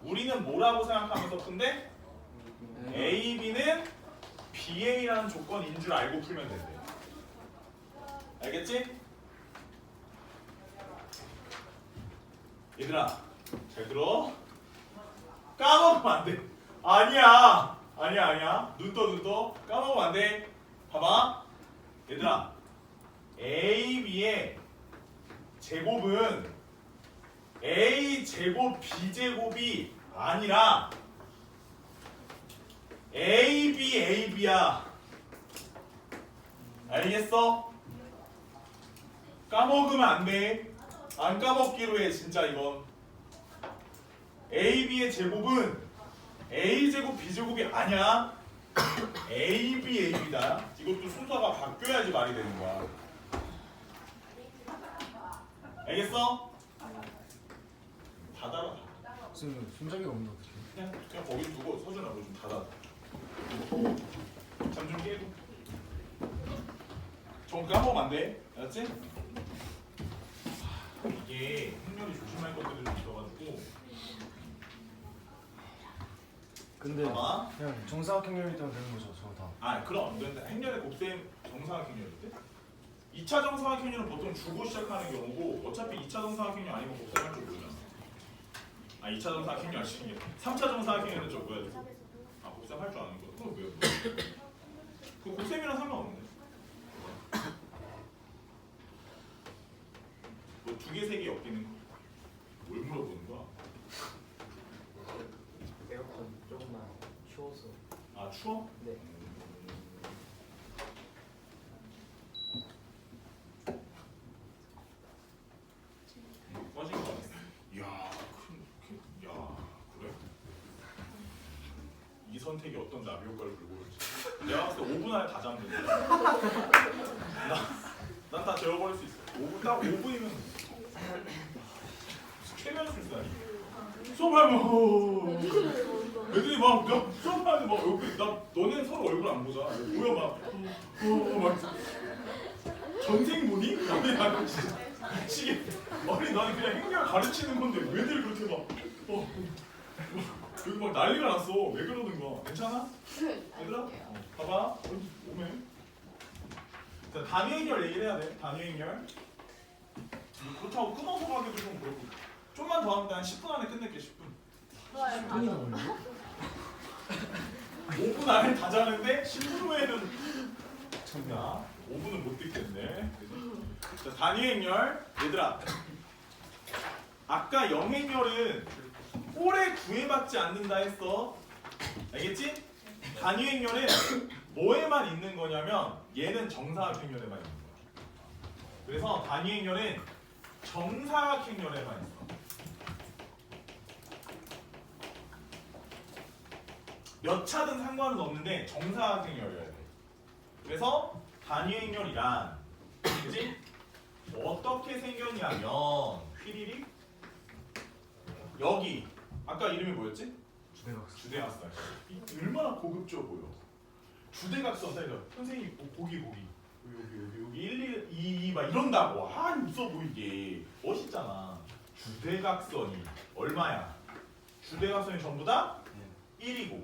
우리는 뭐라고 생각하면서 푼대? A, B는 BA라는 조건인 줄 알고 풀면 된대. 알겠지? 얘들아 잘 들어. 까먹으면 안 돼. 아니야. 눈 떠. 까먹으면 안 돼. 봐봐. 얘들아 A, B의 제곱은 A 제곱 B 제곱이 아니라 A, B, A, B야. 알겠어? 까먹으면 안 돼. 안 까먹기로 해 진짜 이건. A, B의 제곱은 A 제곱 B 제곱이 아니야. A, B, A, B다. 이것도 순서가 바뀌어야지 말이 되는 거야. 알겠어? 닫아라. 무슨 손잡이가 없나 어떡해? 그냥 거기 두고 서준아 너 좀 닫아. 그럼 까먹으면 안 돼. 알았지? 이게 행렬이 조심할 것들이 좀 있어가지고. 근데 봐봐. 그냥 정사각형렬이 때문에 되는 거죠, 저거 다. 아 그럼 근데 행렬의 곱셈 정사각형렬일 때? 2차 정사각형렬은 보통 주고 시작하는 경우고 어차피 2차 정사각형렬 아니면 곱셈할 줄 모르잖아. 아 2차 정사각형렬 아시는 게 3차 정사각형렬은 저 뭐야 돼? 아 곱셈할 줄 아는 거. 그거 왜요? 그 곱셈이랑 상관없는데. 뭐 두 개, 세 개 엮이는 거. 뭘 물어보는 거야? 대각선 조금만 쉬워서. 아 추워? 네. 꺼진 거 같아. 이야, 야, 그래? 이 선택이 어떤 나비 효과를 불고 있지? 내가 봤을 때 5분 안에 다 잠든다. 난 다 재워버릴 수 있어. 5분 딱 5분이면 최면 술사니. 수업하면 애들이 막 수업하는데 막 여기 나 너네 서로 얼굴 안 보자. 뭐야 막 전생모니? 나는 약간 진짜 미치겠다. 아니 나는 그냥 행렬 가르치는 건데 왜들 그렇게 막 여기 막 난리가 났어. 왜 그러는 거야? 괜찮아? 얘들아? 봐봐. 오메. 자, 단위행렬 얘기를 해야 돼. 단위행렬. 그렇다고 끊어서 가기도 좀 그렇고. 좀만 더 하면 한 10분 안에 끝낼게. 10분. 좋아요. 10분이나 걸려? 5분 안에 다 자는데 10분 후에는 참나 5분은 못 듣겠네. 자, 단위행렬. 얘들아. 아까 영행렬은 꼴에 구애받지 않는다 했어. 알겠지? 단위행렬은 뭐에만 있는 거냐면 얘는 정사각형렬에만 있는 거야. 그래서 단위행렬은 정사각형렬에만 있어. 몇 차든 상관은 없는데 정사각형렬이어야 돼. 그래서 단위행렬이란 그지? 어떻게 생겼냐면 휘리릭 여기 아까 이름이 뭐였지? 주대각선. 주대각선. 얼마나 고급져 보여. 주대각선 사이다. 선생님 고기 여기 1, 2, 2 막 이런다고. 아 웃어 보이게 멋있잖아. 주대각선이 얼마야? 주대각선이 전부 다 네. 1이고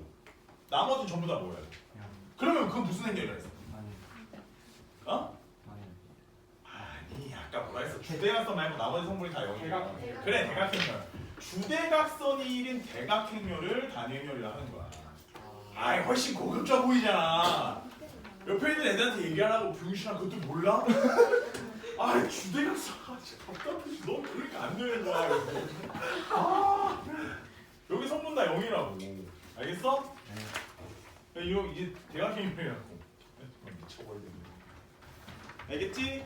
나머지는 전부 다 뭐야? 그냥 그러면 그건 무슨 행렬이라 했어? 아니. 어? 아니. 아니 아까 뭐라 했어? 주대각선 말고 나머지 성분이 다 0이야. 대각. 그래 대각행렬. 주대각선이 1인 대각행렬을 단위행렬이라 하는 거야. 아이 훨씬 고급져 보이잖아. 옆에 있는 애들한테 얘기하라고 병신아 그것도 몰라? 아 주대각선 진짜 답답해. 너 그러니까 안 되는 거야. 아 여기 성분 다 0이라고. 알겠어? 네. 이거 이제 대각행렬이라고. 미쳐버리겠네. 알겠지?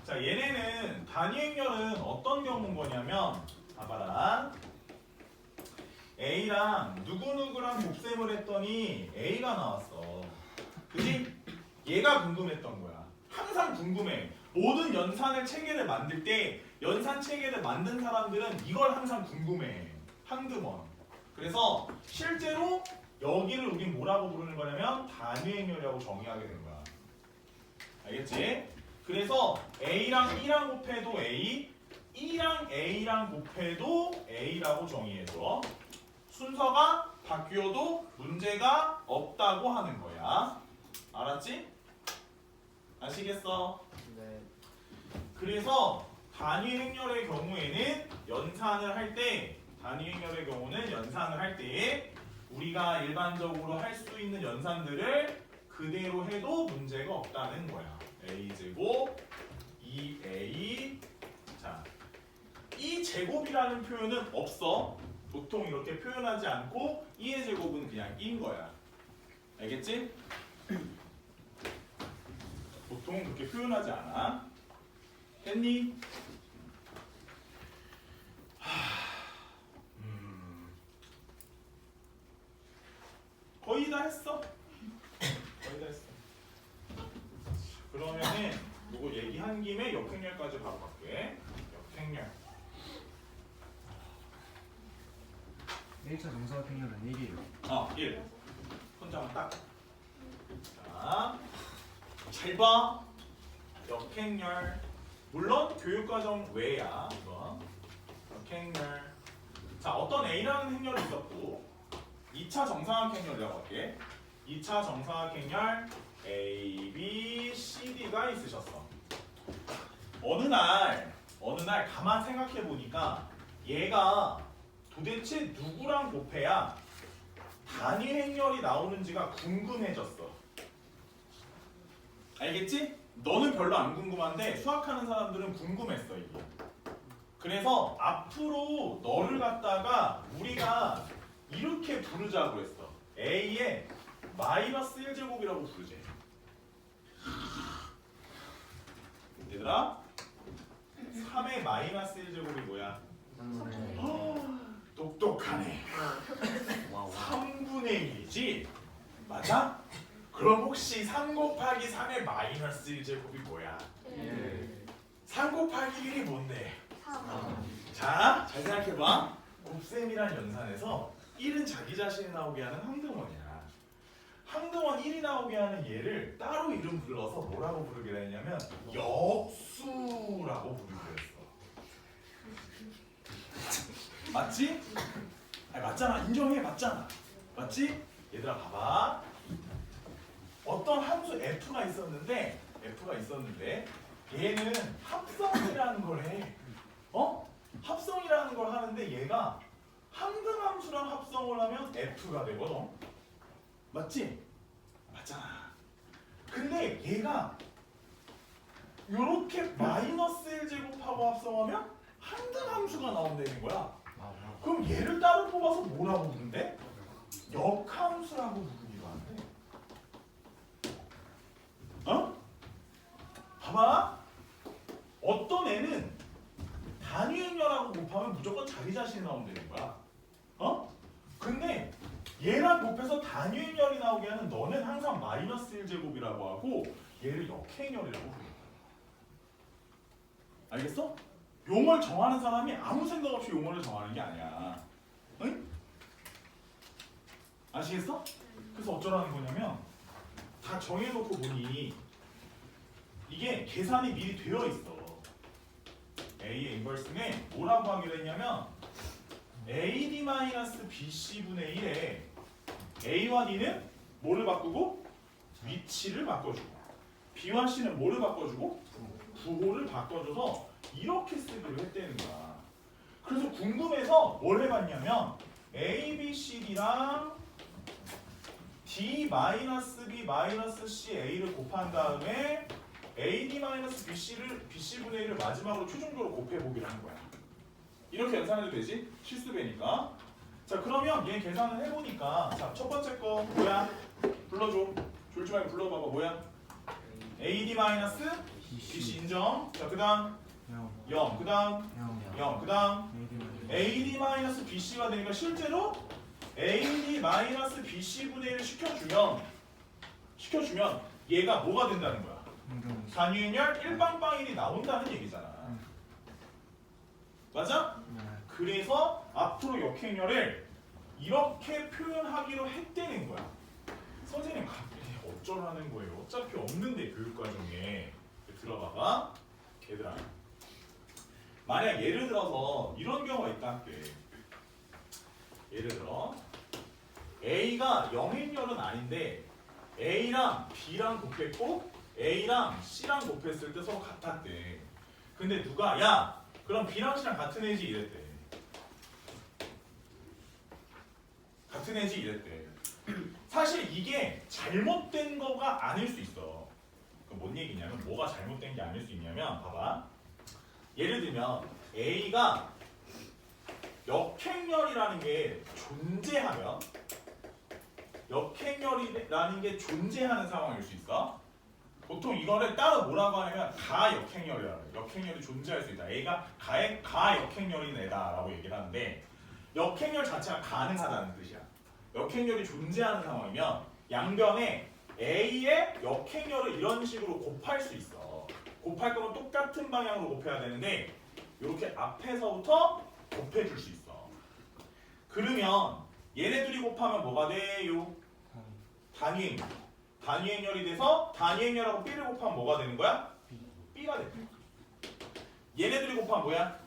자 얘네는 단위행렬은 어떤 경우인 거냐면 봐봐라. A랑 누구누구랑 곱셈을 했더니 A가 나왔어. 그지? 얘가 궁금했던 거야. 항상 궁금해. 모든 연산의 체계를 만들 때 연산 체계를 만든 사람들은 이걸 항상 궁금해. 한두번. 그래서 실제로 여기를 우린 뭐라고 부르는 거냐면 단위행렬이라고 정의하게 된 거야. 알겠지? 그래서 A랑 2랑 곱해도 A, 2랑 A랑 곱해도 A라고 정의해줘. 순서가 바뀌어도 문제가 없다고 하는 거야. 알았지? 아시겠어? 네. 그래서 단위행렬의 경우에는 연산을 할 때, 단위행렬의 경우는 연산을 할 때 우리가 일반적으로 할 수 있는 연산들을 그대로 해도 문제가 없다는 거야. a제곱 2a 자, 이 제곱이라는 표현은 없어. 보통 이렇게 표현하지 않고 2의 제곱은 그냥 2인 거야. 알겠지? 보통 그렇게 표현하지 않아. 했니? 거의 다 했어. 거의 다 했어. 그러면은 이거 얘기한 김에 역행렬까지 바로 갈게. 역행렬. 1차 정사각형렬은 1이에요. 1. 혼자만 딱. 자, 잘 봐. 역행렬. 물론 교육과정 외야 이거. 역행렬. 자, 어떤 A라는 행렬이 있었고 2차 정사각 행렬이라고 할게. 2차 정사각 행렬 A, B, C, D가 있으셨어. 어느 날 가만 생각해 보니까 얘가 도대체 누구랑 곱해야 단위 행렬이 나오는지가 궁금해졌어. 알겠지? 너는 별로 안 궁금한데 수학하는 사람들은 궁금했어 이게. 그래서 앞으로 너를 갖다가 우리가 이렇게 부르자고 했어. A의 마이너스 1제곱이라고 부르지. 얘들아 3의 마이너스 1제곱이 뭐야? 똑똑하네. 와우. 3분의 1이지? 맞아? 그럼 혹시 3 곱하기 3의 마이너스 1제곱이 뭐야? 3 곱하기 1이 뭔데? 3. 자, 잘 생각해봐. 곱셈이란 연산에서 1은 자기 자신이 나오게 하는 항등원이야. 항등원 1이 나오게 하는 얘를 따로 이름 불러서 뭐라고 부르기로 했냐면 역수라고 부르기로 했어. 맞지? 아니, 맞잖아. 인정해. 맞잖아. 맞지? 얘들아 봐봐. 어떤 함수 F가 있었는데 얘는 합성이라는 걸 해. 합성이라는 걸 하는데 얘가 항등함수랑 합성을 하면 F가 되거든. 맞지? 맞잖아. 근데 얘가 요렇게 마이너스 1제곱하고 합성하면 항등함수가 나온다는 거야. 그럼 얘를 따로 뽑아서 뭐라고 부른대? 역함수라고 부르기로 한대. 봐봐. 어떤 애는 단위행렬하고 곱하면 무조건 자기 자신이 나온다는 거야. 근데 얘랑 곱해서 단위행렬이 나오게 하는 너는 항상 마이너스 1제곱이라고 하고 얘를 역행렬이라고 부른다. 알겠어? 용어를 정하는 사람이 아무 생각 없이 용어를 정하는 게 아니야. 응? 아시겠어? 그래서 어쩌라는 거냐면 다 정해놓고 보니 이게 계산이 미리 되어 있어. A의 인버스는 뭐라고 하기로 했냐면 AD-BC분의 1에 A와 D는 뭐를 바꾸고? 위치를 바꿔주고 B와 C는 뭐를 바꿔주고? 부호를 바꿔줘서 이렇게 쓰기로 했다는 거야. 그래서 궁금해서 뭘 해봤냐면 A, B, C, D랑 D-B-C A를 곱한 다음에 AD-BC를 BC분의 1을 마지막으로 최종적으로 곱해보기로 한 거야. 이렇게 연산해도 되지? 실수배니까. 자, 그러면 얘 계산을 해보니까 자, 첫 번째 거 뭐야? 불러줘. 졸지 말고 불러봐봐. 뭐야? AD-BC 인정. 자, 그 다음 0, 그 다음 0, 그 다음 AD-BC가 되니까 실제로 AD-BC분의 1을 시켜주면 얘가 뭐가 된다는 거야? 단위행렬 1빵빵1이 나온다는 얘기잖아. 맞아? 그래서 앞으로 역행렬을 이렇게 표현하기로 했다는 거야. 선생님 갑자기 어쩌라는 거예요? 어차피 없는데 교육과정에. 들어봐봐. 얘들아, 만약 예를 들어서 이런 경우가 있다 할게. 예를 들어 A가 영행렬은 아닌데 A랑 B랑 곱했고 A랑 C랑 곱했을 때 서로 같았대. 근데 누가 야 그럼 B랑 C랑 같은 애지 이랬대. 같은 애지 이랬대. 사실 이게 잘못된 거가 아닐 수 있어. 그럼 뭔 얘기냐면 뭐가 잘못된 게 아닐 수 있냐면 봐봐. 예를 들면 A가 역행렬이라는 게 존재하면 역행렬이라는 게 존재하는 상황일 수 있어. 보통 이거를 따로 뭐라고 하냐면 가역행렬이라고 해요. 역행렬이 존재할 수 있다. A가 가역행렬인 애다라고 얘기를 하는데 역행렬 자체가 가능하다는 뜻이야. 역행렬이 존재하는 상황이면 양변에 A의 역행렬을 이런 식으로 곱할 수 있어. 곱할 거면 똑같은 방향으로 곱해야 되는데 이렇게 앞에서부터 곱해줄 수 있어. 그러면 얘네들이 곱하면 뭐가 돼요? 단위행렬. 단위 행렬이 돼서 단위 행렬하고 B를 곱하면 뭐가 되는 거야? B가 돼. 얘네들이 곱하면 뭐야?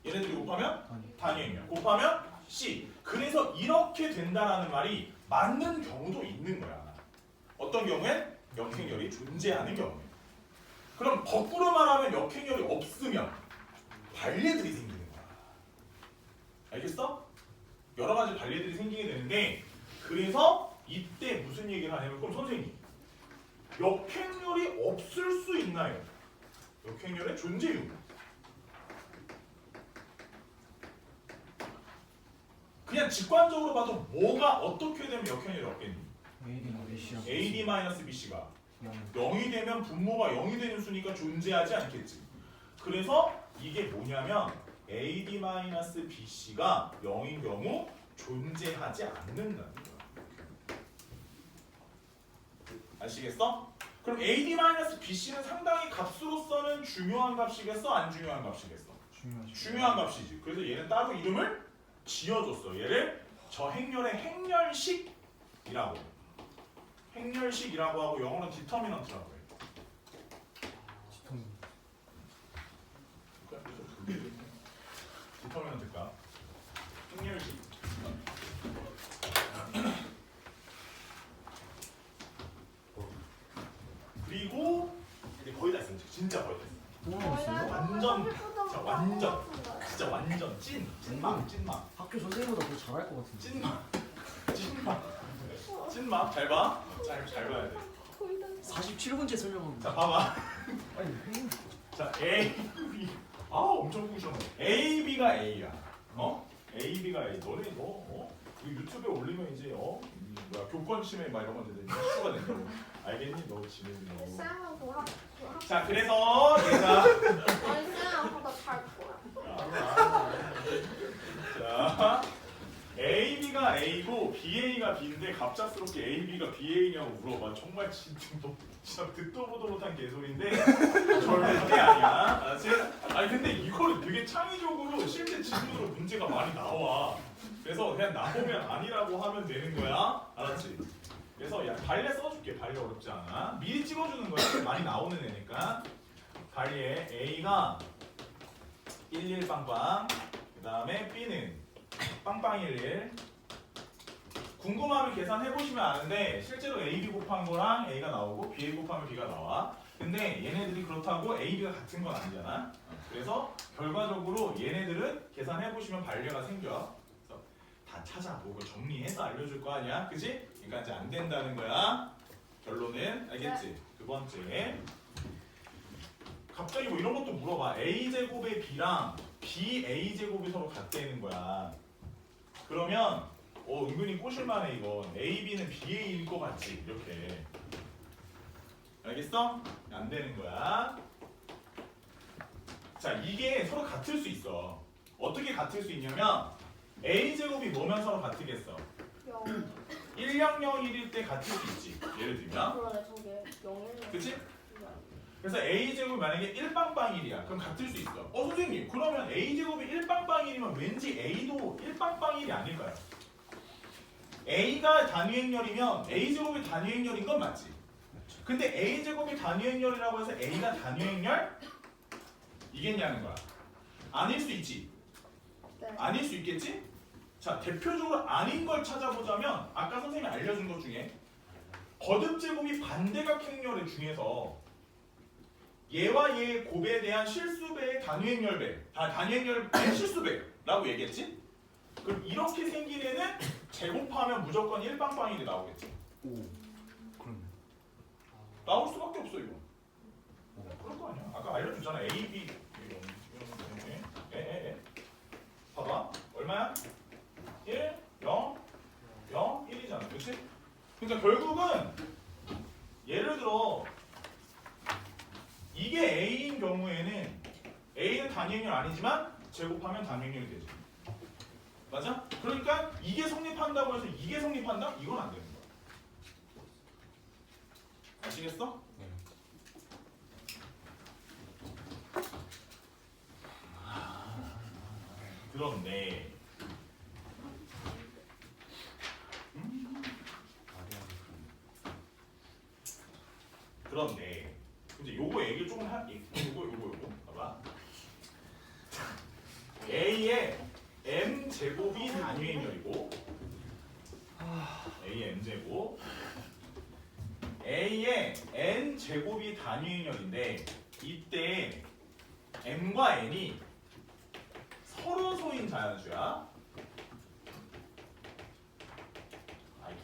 얘네들이 곱하면 단위 행렬. 곱하면 C. 그래서 이렇게 된다라는 말이 맞는 경우도 있는 거야. 어떤 경우엔 역행렬이 존재하는 경우에. 그럼 거꾸로 말하면 역행렬이 없으면 반례들이 생기는 거야. 알겠어? 여러 가지 반례들이 생기게 되는데 그래서 이때 무슨 얘기를 하냐면 그럼 선생님 역행렬이 없을 수 있나요? 역행렬의 존재 이유. 그냥 직관적으로 봐도 뭐가 어떻게 되면 역행렬이 없겠니? AD-BC가 0이 되면 분모가 0이 되는 수니까 존재하지 않겠지. 그래서 이게 뭐냐면 AD-BC가 0인 경우 존재하지 않는다는 거야. 아시겠어? 그럼 AD-BC는 상당히 값으로서는 중요한 값이겠어? 안 중요한 값이겠어? 중요한 값이지. 그래서 얘는 따로 이름을 지어줬어. 얘를 저 행렬의 행렬식이라고. 행렬식이라고 하고 영어로 디터미넌트라고 해. 디터미넌트가 행렬식. 그리고 이제 거의 다 했어. 진짜 거의 다 했어. 진짜 완전 찐막. 학교 선생님보다 더 잘할 것 같은데. 찐막 잘 봐. 잘 봐야 돼. 47분째 설명하고. 자 봐봐. 아니 왜? 자 A, B. 아 엄청 꾸셨네. A, B가 A야. A, B가 A. 너네 이 유튜브에 올리면 이제 뭐야 교권 침해 막 이런 거 되는데 이슈가 된다고. 알겠니? 너 지금 너. 쌤은 보라. 자 그래서 얘가 아니 쌤보다 잘 거야. 자 A, B가 A고 B, A가 B인데 갑작스럽게 A, B가 B, A냐고 물어봐. 정말 진짜 듣도 보도 못한 개소리인데 절대 아니야. 알았지? 아니 근데 이거를 되게 창의적으로 실제 질문으로 문제가 많이 나와. 그래서 그냥 나오면 아니라고 하면 되는 거야. 알았지? 그래서 야 발레 써줄게. 발레 어렵지 않아. 미리 찍어주는 거야. 많이 나오는 애니까. 발레 A가 11 빵빵. 그 다음에 B는 빵빵 11. 궁금하면 계산해보시면 아는데 실제로 AB 곱한 거랑 A가 나오고 BA 곱하면 B가 나와. 근데 얘네들이 그렇다고 A, B가 같은 건 아니잖아. 그래서 결과적으로 얘네들은 계산해보시면 반례가 생겨. 그래서 다 찾아보고 정리해서 알려줄 거 아니야. 그치? 그러니까 이제 안 된다는 거야. 결론은. 알겠지? 두 번째. 갑자기 뭐 이런 것도 물어봐. A제곱의 B랑 BA제곱이 서로 같다는 거야. 그러면 은근히 꼬실만해 이건. AB는 BA일 것 같지? 이렇게. 알겠어? 안 되는 거야. 자, 이게 서로 같을 수 있어. 어떻게 같을 수 있냐면 A제곱이 뭐면 서로 같으겠어? 0. 10011일 때 같을 수 있지. 예를 들면. 그러네 저게 0. 그치? 그래서 A제곱이 만약에 1빵빵1이야. 그럼 같을 수 있어. 선생님 그러면 A제곱이 1빵빵1이면 왠지 A도 1빵빵1이 아닐까요? A가 단위행렬이면 A제곱이 단위행렬인 건 맞지? 근데 A제곱이 단위행렬이라고 해서 A가 단위행렬? 이겠냐는 거야. 아닐 수 있지? 네. 아닐 수 있겠지? 자, 대표적으로 아닌 걸 찾아보자면 아까 선생님이 알려준 것 중에 거듭제곱이 반대각행렬의 중에서 얘와 얘의 곱에 대한 실수배의 단위행렬배, 단위행렬의 실수배라고 얘기했지? 그럼 이렇게 생긴 애는 제곱하면 무조건 1빵빵1이 나오겠지? 오, 그렇네. 나올 수밖에 없어 이거. 그럴 거 아니야. 아까 알려줬잖아. A, B 이런 봐봐. 얼마야? 1, 0, 0, 1이잖아. 그렇지? 그러니까 결국은 예를 들어 이게 A인 경우에는 A는 단위행렬 아니지만 제곱하면 단위행렬이 되지. 맞아? 그러니까 이게 성립한다고 해서 이게 성립한다? 이건 안 되는 거야. 아시겠어? 네. 그런데 그런데 이제 요거 얘기를 조금 요거 봐봐. A의 m 제곱이 단위행렬이고 A의 m 제곱 A의 n 제곱이 단위행렬인데 이때 m과 n이 서로 소인 자연수야.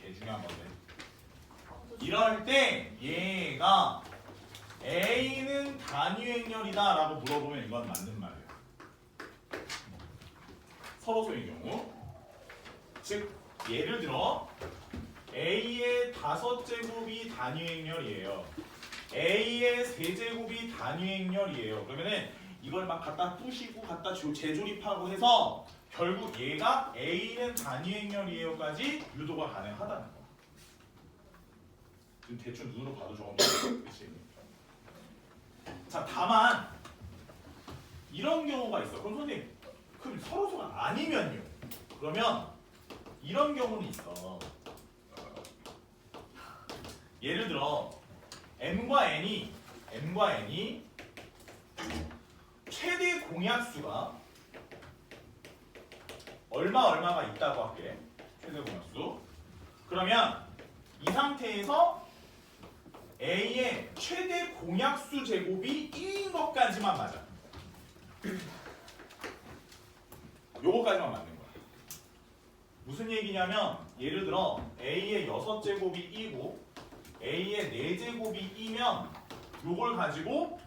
개 중요한 건데. 이럴 때 얘가 A는 단위행렬이다 라고 물어보면 이건 맞는 말이야. 서로 소인 경우. 즉 예를 들어 A의 5제곱이 단위행렬이에요. A의 3제곱이 단위행렬이에요. 그러면은 이걸 막 갖다 부시고 갖다 재조립하고 해서 결국 얘가 A는 단위행렬이에요까지 유도가 가능하다는 거. 지금 대충 눈으로 봐도 저건 그렇지. 자, 다만 이런 경우가 있어. 그럼 선생님, 그럼 서로소가 아니면요? 그러면 이런 경우는 있어. 예를 들어 m과 n이 최대 공약수가 얼마가 있다고 할게. 최대 공약수. 그러면 이 상태에서 A의 최대 공약수 제곱이 1인 것까지만 맞아. 요거까지만 맞는 거야. 무슨 얘기냐면 예를 들어 A의 6제곱이 2고 A의 4제곱이 2면 요걸 가지고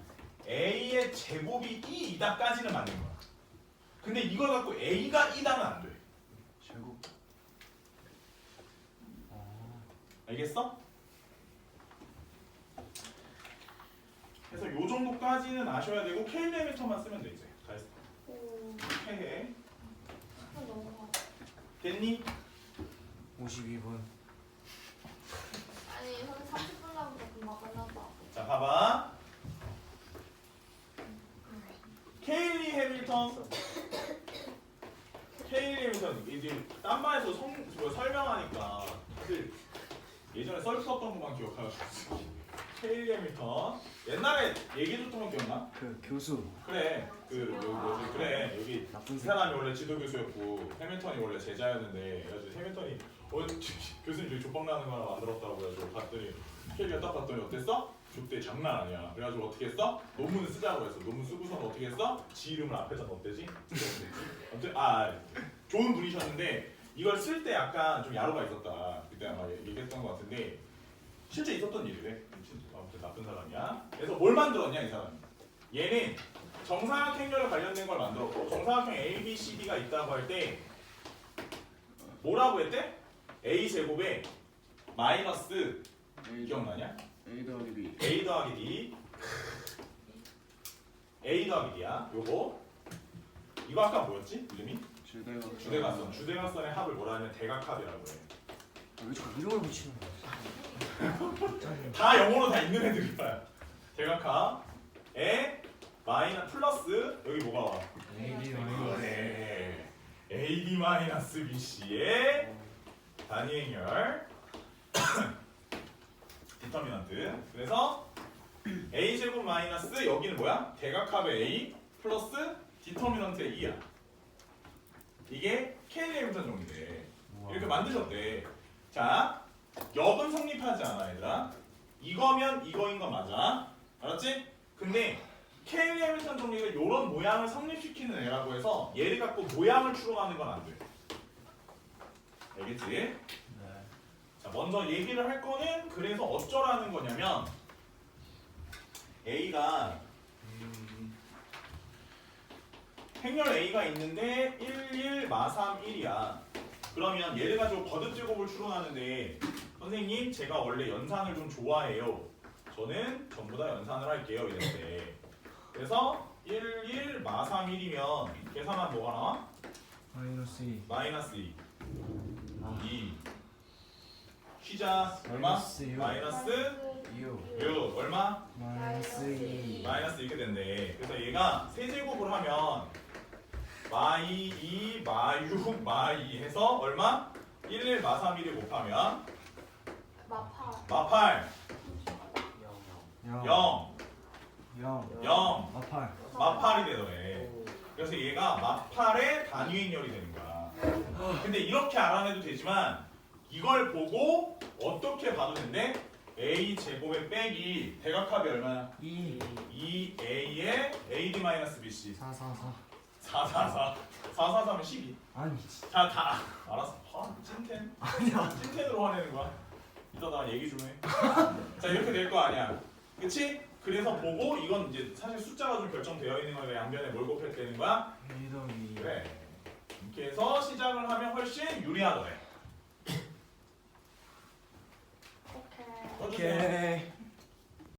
A의 제곱이 2이다까지는 맞는 거야. 근데 이걸 갖고 A가 2다면 안 돼. 제곱. 알겠어? 그래서 요 정도까지는 아셔야 되고 K레미터만 쓰면 돼 이제. 다 했어. 오, 해. 너무 됐니? 52분. 아니 선생 30분 남았다 금방 끝났다. 자 봐봐. 케일리 해밀턴 이제 딴반에서 설명하니까 사실 예전에 썰 썼던 것만 기억하고 케일리 해밀턴 옛날에 얘기해줬던 거 기억나? 그 교수. 그래 그래 여기 나쁜 이 사람이 원래 지도 교수였고 해밀턴이 원래 제자였는데 그래가지고 해밀턴이 교수님 저기 족박 나는 거 하나 만들었다고 그래가지고 봤더니 케일리가 딱 봤더니 어땠어? 그때 장난 아니야. 그래가지고 어떻게 했어? 논문을 쓰자고 했어. 논문 쓰고선 어떻게 했어? 지 이름을 앞에다 넣었대지? 아무튼 좋은 분이셨는데 이걸 쓸 때 약간 좀 야로가 있었다. 그때 아마 얘기했던 것 같은데 실제 있었던 일이래. 아무튼 나쁜 사람이야. 그래서 뭘 만들었냐 이 사람이? 얘는 정사각형렬에 관련된 걸 만들었고 정사각형 A, B, C, D가 있다고 할 때 뭐라고 했대? A 제곱에 마이너스 기억나냐? A 더하기 B. A 더하기 D A 더하기 D야. 요거 이거 아까 뭐였지? 이름이? 주대각선의 합을 뭐라 하면 대각합이라고 해. 왜 자꾸 이름을 붙이는 거야? 다 영어로 다 있는 애들이야. 대각합에 마이너스 플러스 여기 뭐가 와? AD 네. AD 마이너스 BC의 단위행렬 디터미넌트. 그래서 A 제곱 마이너스 여기는 뭐야? 대각합의 A 플러스 디터미넌트의 2야. 이게 케일리 해밀턴 정리돼. 이렇게 만드셨대. 자, 역은 성립하지 않아 얘들아. 이거면 이거인 거 맞아. 알았지? 근데 케일리 해밀턴 정리가 이런 모양을 성립시키는 애라고 해서 얘를 갖고 모양을 추론하는 건 안 돼. 알겠지? 네. 자, 먼저 얘기를 할 거는 그래서 어쩌라는 거냐면 A가 행렬 A가 있는데 1, 1, 마삼, 1이야. 그러면 얘를 가지고 거듭제곱을 추론하는데 선생님 제가 원래 연산을 좀 좋아해요. 저는 전부 다 연산을 할게요. 이랬는데 그래서 1, 1, 마삼, 1이면 계산하면 뭐가 나와? 마이너스 2. 마이너스 2 2 쉬자 얼마? 마이너스 육. 마이너스 6. 6 얼마? 마이너스 2. 마이너스 이렇게 된대. 그래서 얘가 세제곱을 하면 마이 2 마6 마2 해서 얼마? 1, 1 마3 1을 곱하면 마파. 마8 0, 0, 마팔. 마팔이 되더래. 그래서 얘가 마팔의 단위인열이 되는 거야. 근데 이렇게 알아내도 되지만 이걸 보고 어떻게 봐도 된대? a 제곱의 빼기 대각합이 얼마야? 2 2a의 ad-bc 4 4 4 444 443은 12. 아니 자, 다 알았어. 찐텐. 아니야. 찐텐으로 화내는 거야. 이따 나 얘기 좀 해. 자, 이렇게 될 거 아니야. 그치? 그래서 보고 이건 이제 사실 숫자가 좀 결정되어 있는 거니까 양변에 뭘 곱해야 되는 거야? 1 더하기 그래. 이렇게 해서 시작을 하면 훨씬 유리하더래. 오케이. 써주세요.